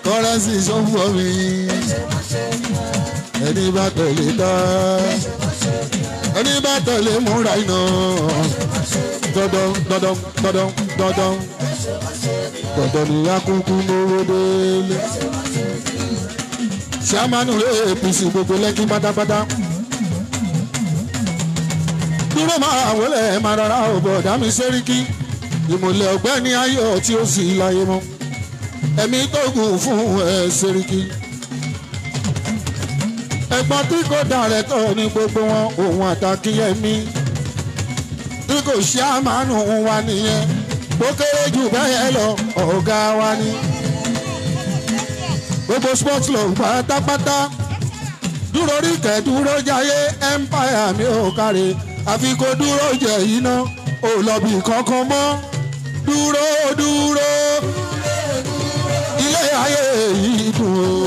kọ́rẹ́sì ṣó ń gbọ́ mi ẹni bá tẹ̀lé tán ẹni bá tẹ̀lé múra iná dandan dandan dandan dandan dandan ni akúkú lówó délé ṣàmánù APC gbogbo Lẹ́kì pátápátá dúró máa wọlé máa rárá ọ̀bọ̀ dámi Sẹ́ríkì ìmùlẹ̀ ọ̀gbẹ́ni ayọ̀ tí ó sì láyé mọ́ ẹ̀mí tó gùn fún ẹ Sẹ́ríkì ẹ̀gbọ́n tí kò dàrẹ́ tọ̀ ní gbogbo wọn òun àtàkìyẹmí tí kò ṣàmánù wa nìyẹn bó kéré jù bẹ́ẹ̀ lọ ọ̀gá wa ni gbogbo sports lọ pátápátá dúró rí kẹ́ dúró jayé empire mi ò kárí àfi kó dúró jẹ iná ò lọ bí kankan mọ́ dúró dúró ilé ayé yìí dùn ó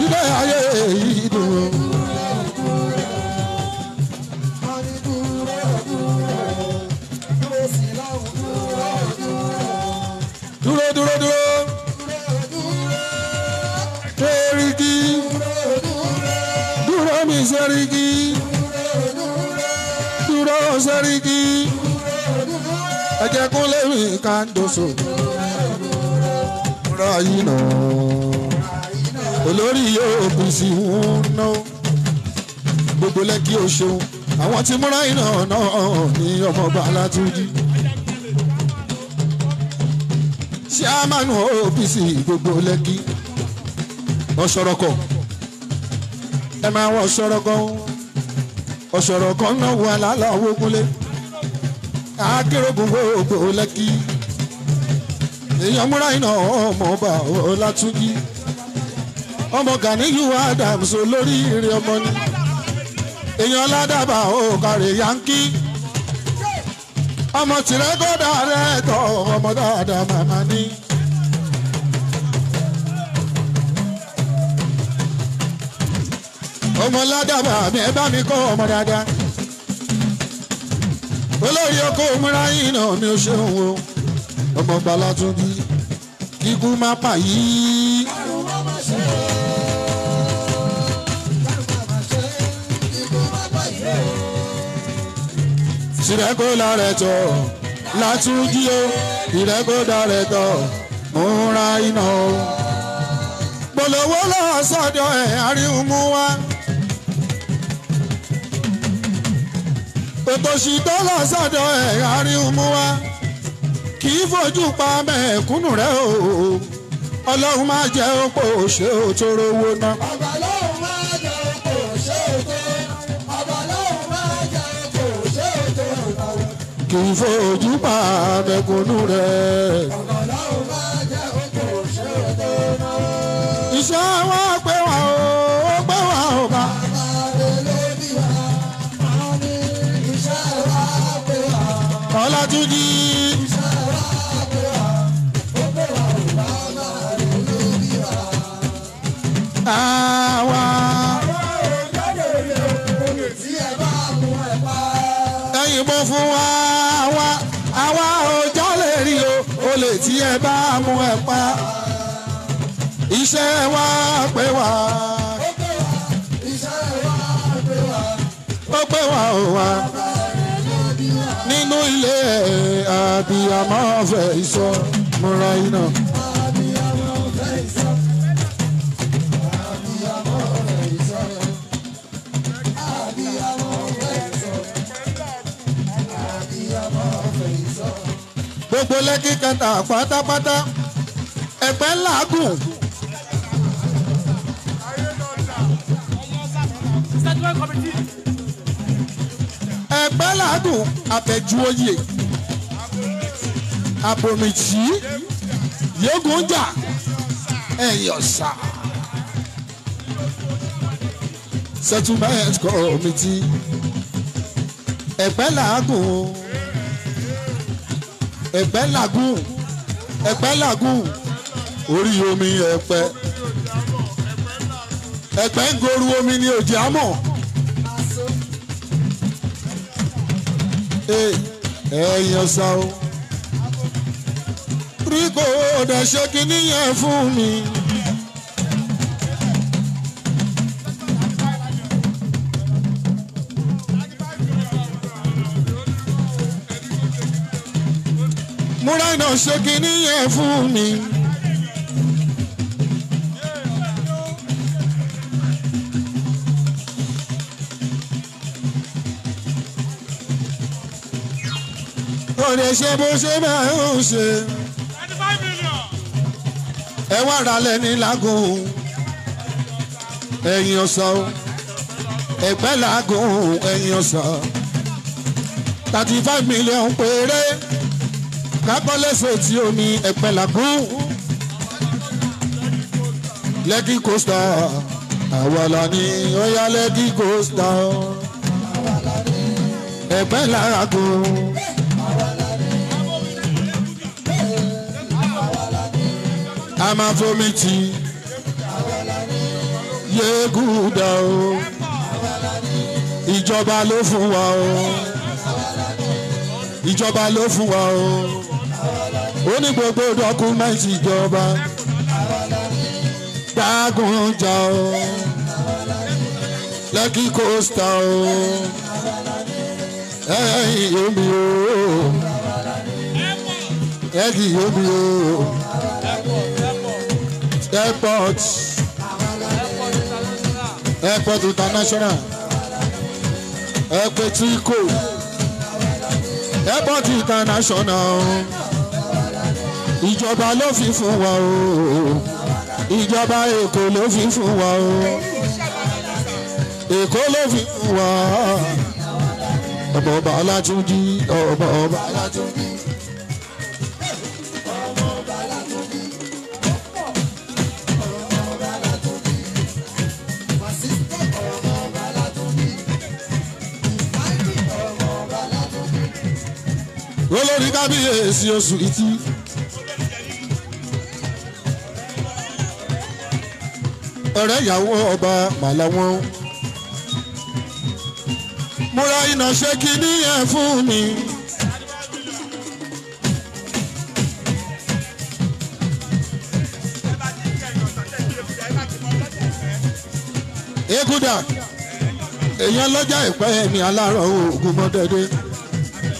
ilé ayé yìí dùn ó. dúró dúró dúró Sẹ́ríkì dúró mi Sẹ́ríkì dúró Sẹ́ríkì ẹ̀jẹ̀ kún lémi Kàndóso múra yìí nà olórí yóò kù sí wọn ná gbogbo Lẹ́kì ó ṣeun àwọn tí múra yìí náà ní ọmọọba Látúnjí ṣàmánù APC gbogbo Lẹ́kì ọ̀ṣọ̀rọ̀kọ̀ ẹ máa wọ ọ̀ṣọ̀rọ̀kọ̀ náà wà lálàó Kúnlé akérògùn gbogbo Lẹ́kì èèyàn múra iná ọmọ ọba Látúnjí ọmọ Gàníyù Adams olórí ire ọmọ ni èèyàn ládàbà òkàrè yankí ọmọ tìrẹ́gọ́dà rẹ̀ tọ́ ọmọ dáadáa màmá ní. ọmọ ládàbà mi ẹ bá mi kọ́ ọmọ dáadáa olórí ọkọ múra iná mi ò ṣeun o ọmọ ọba Látúnjí kíkú má pa yìí. ìrẹ́kọ̀ lárẹ̀ tọ̀ Látúnjí o ìrẹ́kọ̀ lárẹ̀ tọ̀ múra iná o polówó lọ́wọ́ sọ́dọ̀ ẹ̀ àríwú mú wá òtòṣì tó lọ sọ́dọ̀ ẹ̀ àríwú mú wá kì í fojú pa mẹ́ẹ̀kúnnù rẹ̀ o Ọlọ́run máa jẹ́ òpó ṣe òtòrò owó náà. kì í fojú pa mẹ́kúnnù rẹ̀. iṣẹ́ wa pé wà ó pé wà ó bá. Ọlátúnjí. àwa. ẹ̀yin bọ́ fún wa àwa ò jálè rí o olè tí ẹ bá mú ẹ pa iṣẹ́ wa pé wá ó pé wá ó wá nínú ilé àbíyamọ fẹ́ ìsọ múra iná. Lẹ́kì kẹta pátápátá Ẹ̀pẹ́ làágùn. Ẹ̀pẹ́ làágùn àfẹ̀jú oyè àbòmìtì yógùn jà ẹ̀yọ̀sà settlement committee Ẹ̀pẹ́ làágùn Ẹ̀pẹ́ làágùn Ẹ̀pẹ́ làágùn orí omi Ẹ̀pẹ́ Ẹ̀pẹ́ ń goru omi ní òjì àmọ́ ẹ̀yọ̀sà o rí kò dẹ̀ ṣe kíní yẹn fún mi. Múra iná ṣe kíní yẹn fún mi. Kò lè ṣe bó ṣe máa ń ṣe. Ẹ wá ralẹ̀ ní Lágùn ẹ̀yìn ọ̀sà o Ẹ̀pẹ́ Lágùn ẹ̀yìn ọ̀sà 35 million péré kápọ́lẹ́sẹ̀ tí omi Ẹ̀pẹ́ Lágùn Lẹ́kì Costa àwàlà ní ọ̀yà Lẹ́kì Costa Ẹ̀pẹ́ Lágùn. A máa fomi tì yéégùdà o ìjọba ló fún wa o ìjọba ló fún wa o ó ní gbogbo dọ́kúmẹ́ǹtì ìjọba gbágùn jà o Lẹ́kì Costa o ẹ̀yìn omi o ẹ̀yìn omi o. Airport International Ẹ̀pẹ́ Trico Airport International ìjọba ló fi fún wa o ìjọba Èkó ló fi fún wa o Èkó ló fi fún wa ọba Ọlátúnjí ọba Ọlátúnjí. Olórí kábíyèsí oṣù ìtì ọ̀rẹ́ ìyàwó ọba màláwọn múra iná ṣe kíní yẹn fún mi. Ekuda èèyàn lọ́jà Ẹ̀pẹ́ mi alárọ̀ oògùn mọ́dẹ́dẹ́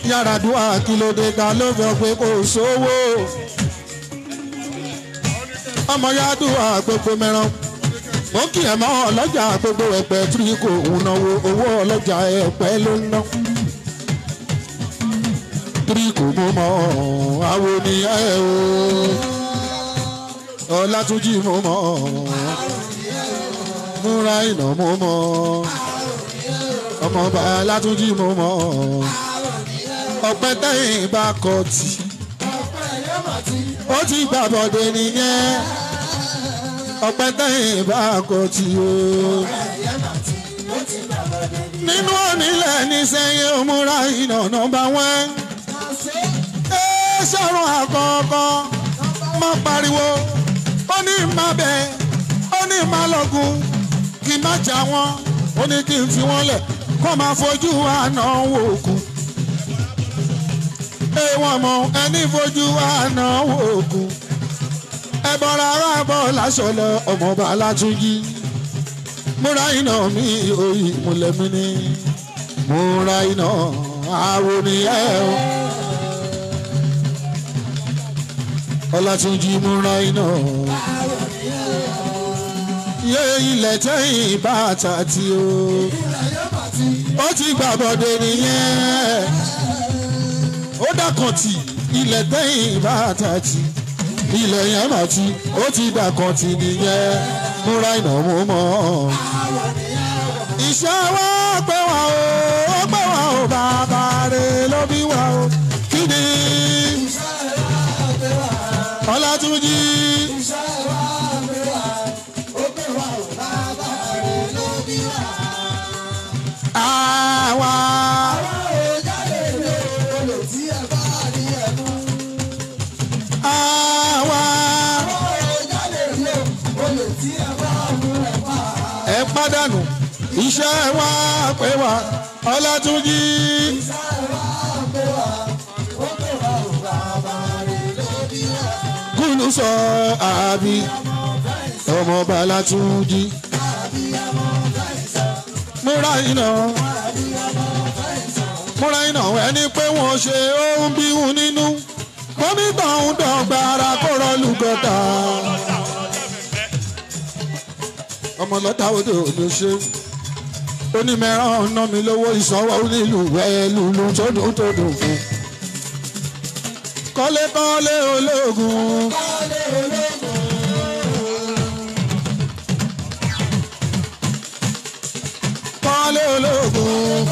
Yàràdúà kílódé ká ló fẹ́ pé kò sówó ọmọ Yàdúà gbogbo mẹ́ràn mo kì ẹ̀ mọ́ ọlọ́jà gbogbo Ẹ̀pẹ́ Trico ń náwó owó ọlọ́jà Ẹ̀pẹ́ ló ń ná Trico mo mọ̀ àwo ni ẹ o Ọlátúnjí mo mọ̀ múra iná mo mọ̀ ọmọọba Ọlátúnjí mo mọ̀ ọpẹ́ tẹ̀yìn bá kọ tí ó ti gbà bọ̀dé nìyẹn ọpẹ́ tẹ̀yìn bá kọ tí o nínú onílẹ̀ ní sẹ́yìn òmùra iná nọ́mbà 1 sọ̀rọ̀ àkọ́kọ́ mọ́ pariwo ó ní má bẹ̀ ó ní má lọ́gùn kí má jà wọ́n ó ní kí n fi wọ́n lẹ̀ kó máa fojú àná wò kú. Wọ́n mọ ẹni fojú àná wò kú. Ẹ bọ́ra ara bọ́ láṣọ lọ ọmọọba Ọlátúnjí. Múra iná mi òyì múlẹ̀ mi ní. Múra iná àwo ni ẹ o. Ọlátúnjí múra iná. Yé ilẹ̀ tẹ́yìn bàtà tí o. Ó ti gbàbọ̀dé nìyẹn. Ó dákan tì ilẹ̀ tẹ́yìn bá tàtì ilẹ̀ yẹn mà ti ó ti dàkan tì nìyẹn múra ìnáwó mọ́. iṣẹ́ wa pé wà ó pé wà ó bàbá rẹ̀ ló bí wà ó kí ni Ọlátúnjí. Àwa ẹ pàdánù iṣẹ́ wa pé wà Ọlátúnjí. Kúlù sọ àbí ọmọ Ọlátúnjí. Múra iná ẹni pé wọ́n ṣe ohun bí wọn nínú kọ́mítà ń dọ̀gba ara kó rọ́ọ̀lù gọ́tà. ọmọ lọ́tà odò ló ṣe onímẹ̀rán ọ̀nà mi lówó ìsanwó nílùú ẹ̀lùlù tó dùn fún. kọ́lékọ́lé ológun. kọ́lé ológun.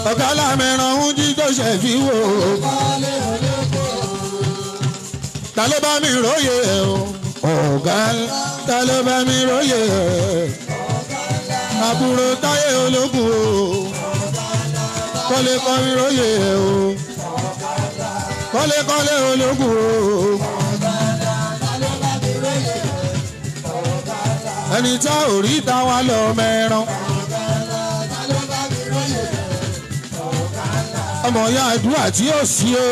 ọ̀gá lámẹ̀ràn ń jí tó ṣe fi wò. ta ló bá mi róye ẹ̀ o. ọ̀gá ta ló bá mi róye ẹ̀. àbúrò táyé ológun o. kọ́lékọ́lé róye ẹ̀ o. kọ́lékọ́lé ológun o. ẹni tá ò rí táwa lọ mẹ́ràn. ọmọ ya àdúrà tí ó sí o.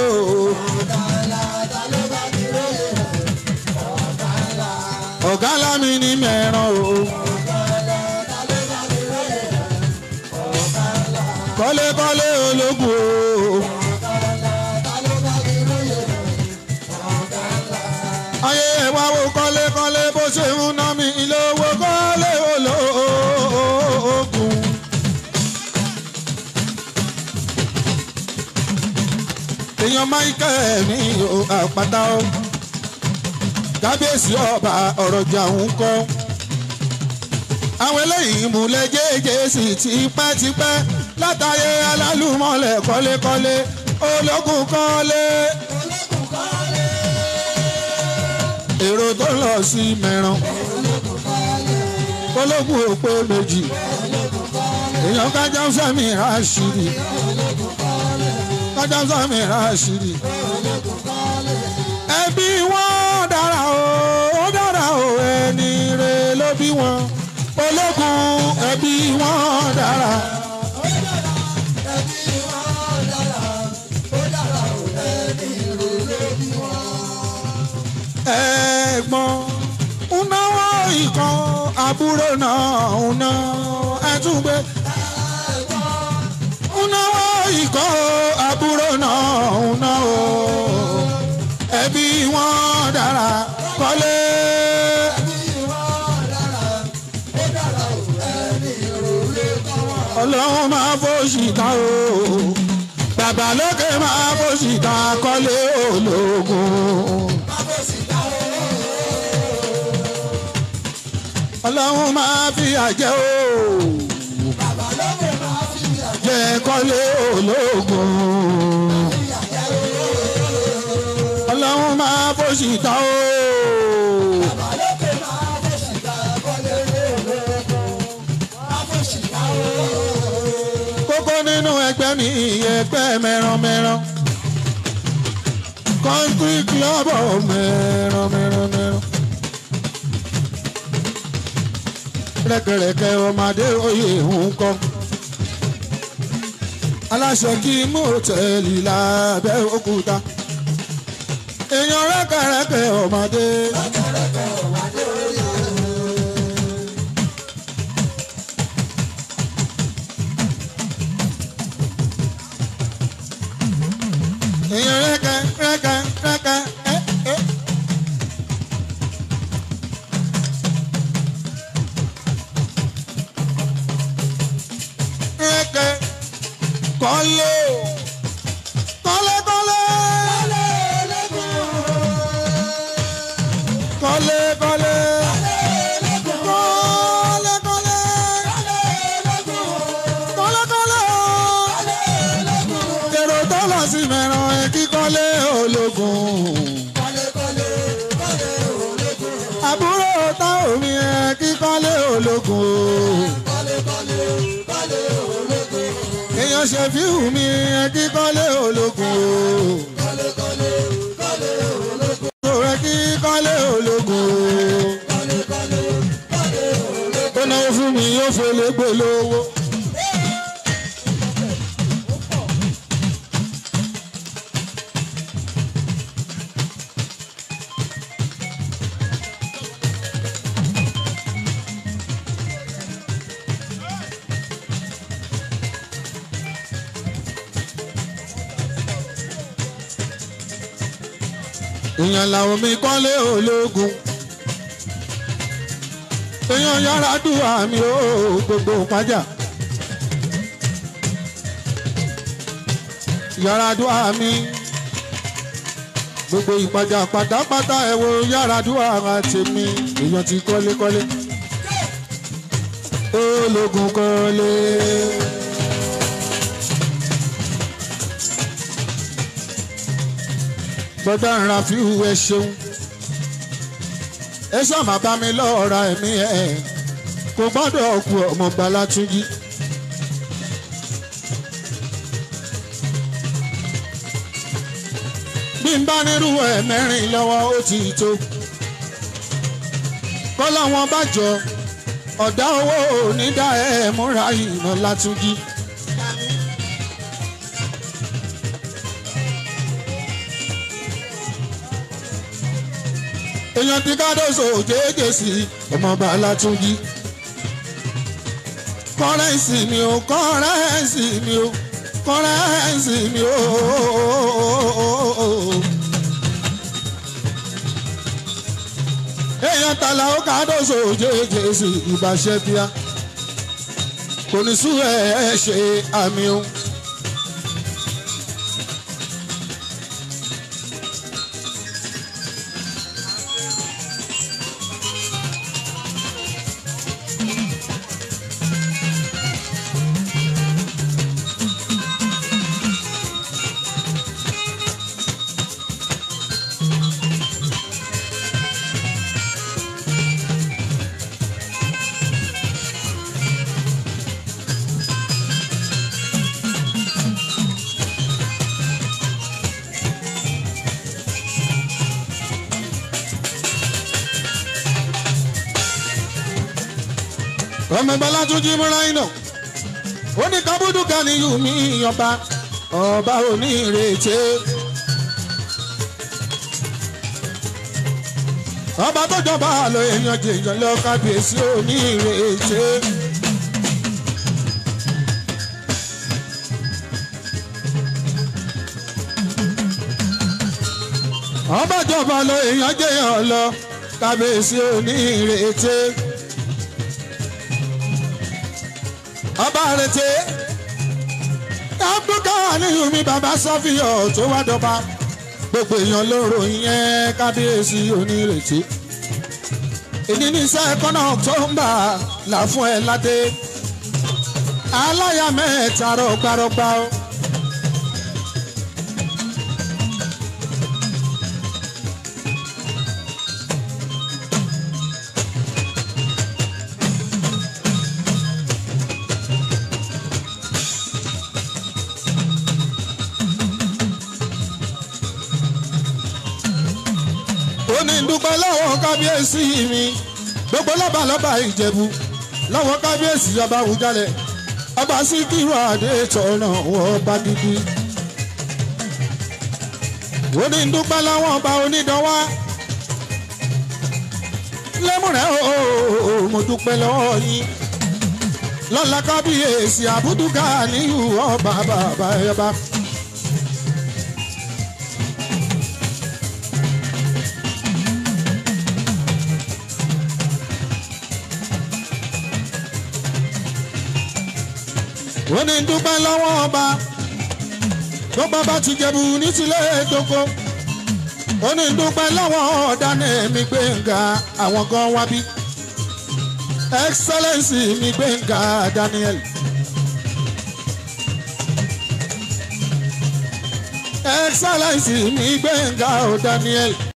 ọ̀gá lámi ní mẹ́ràn o. kọ́lékọ́lé ológun o. ayé ẹ̀wá wo kọ́lékọ́lé bó ṣe ń ná mi ìlówó kọ́lé ológun. èèyàn Michael ní àpáta o. kábíyèsí ọba ọ̀rọ̀ jà ń kọ́. àwọn eléyìí múlẹ̀ jẹ́jẹ́sì tipẹ́tipẹ́ látàyè alálùmọ́lẹ̀ kọ́lékọ́lé ológun kọ́lé. èrò tó lọ sí mẹ́ràn ológun òpó méjì èèyàn kájà ń fẹ́mi ráṣìírì kájà ń fẹ́mi ráṣìírì. ẹbí wọn dára ó dára ó ẹni rè ló bí wọn ológun ẹbí wọn dára. ẹ̀gbọ́n ń náwó ìkan àbúrò náà ń ná ẹtúgbẹ. ń náwó ìkan àbúrò náà ń ná o ẹbí wọn dára kọ́lé. ọlọ́run máa fòṣì ta o bàbá lókè máa fòṣì ta kọ́lé ológun. ọlọ́run máa fi àjẹ́ o bàbá lókè máa fi àjẹ́ kọ́lé ológun. ọlọ́run máa fòṣì ta o bàbá lókè máa fòṣì ta kọ́lé ológun. kókó nínú ẹgbẹ́ mi ẹgbẹ́ mẹ́ràn country club mẹ́ràn. rẹ́kẹ̀rẹ́kẹ́ ọmọdé oyè ń kọ́. aláṣẹ kí mọ́tẹ́lì lábẹ́ òkúta. èèyàn rẹ́kẹ̀rẹ́kẹ́ ọmọdé. èèyàn rẹ́kẹ̀. kọ́lé ológun èèyàn ṣe fíhù mi ẹkí kọ́lé ológun ẹkí kọ́lé ológun ó náwó fún mi yóò fele gbé lówó. èèyàn làwọn mi kọ́lé ológun èèyàn yára dùwà mi ó gbogbo pàjá yára dùwà mi gbogbo ìpàjà pátápátá ẹ wo yára dùwà tèmi èèyàn ti kọ́lé ológun kọ́lé. Bọ́dá ń ra fíhù ẹ ṣeun ẹ ṣàmà bá mi lọ́ọ̀ra ẹ̀mí ẹ̀ kò gbọ́dọ̀ kú ọmọ Bálátúnjí. bí n bá nírú ẹ̀ mẹ́rin lọ́wọ́ ó ti tó kọ́lá wọn bá jọ ọ̀dá owó onídà ẹ̀ múra ìná Látúnjí. èèyàn ti kádọ́sọ òjèèjè sí ọmọ Bálátúnjí. kọ́rẹ́ǹsì mi ò kọ́rẹ́ǹsì mi ò kọ́rẹ́ǹsì mi ò. èèyàn tàlà ó kádọ́sọ òjèèjè sí ìbáṣẹ́ bíà kò ní sú ẹ̀ ṣe àmì o. ọmọ Bálátúnjí múra iná ó ní kábúdú Ganiyu mi ọba onírètí ọba tó jọba lọ èèyàn jèèyàn lọ kábíyèsí onírètí. ọba jọba lọ èèyàn jèèyàn lọ kábíyèsí onírètí. ọba àrètè Ganiyu mi bàbá Sọ́fíọ̀ tó wá dọba gbogbo èèyàn ló ròyìn ẹ kábíyèsí onírètí. èdè ní sẹ́kọ́nà tó ń bà là fún ẹ ládé aláya mẹ́ta rọgbárọgbá o. dúpẹ́ lọ́wọ́ kábíyèsí mi gbogbo lọ́balọ́ba Ìjẹ̀bú lọ́wọ́ kábíyèsí ọba Àwùjalẹ̀ ọba Síkírù Adétọ̀nà ọba gidi. ó ní dúpẹ́ lọ́wọ́ ọba Onídọ̀wá lẹ́múrẹ́ o mo dúpẹ́ lọ́wọ́ yín lọ́la kábíyèsí Àbúdú Ganiyu ọba bàbá ẹ̀yọba. ó ní dúpẹ́ lọ́wọ́ ọba gbogbo bá ti Jẹ̀bú ní tilé dóko. ó ní dúpẹ́ lọ́wọ́ ọ̀dánẹ̀ mi Gbénga àwọn gan wá bí Excellency mi Gbénga Daniel. Excellency mi Gbénga Daniel.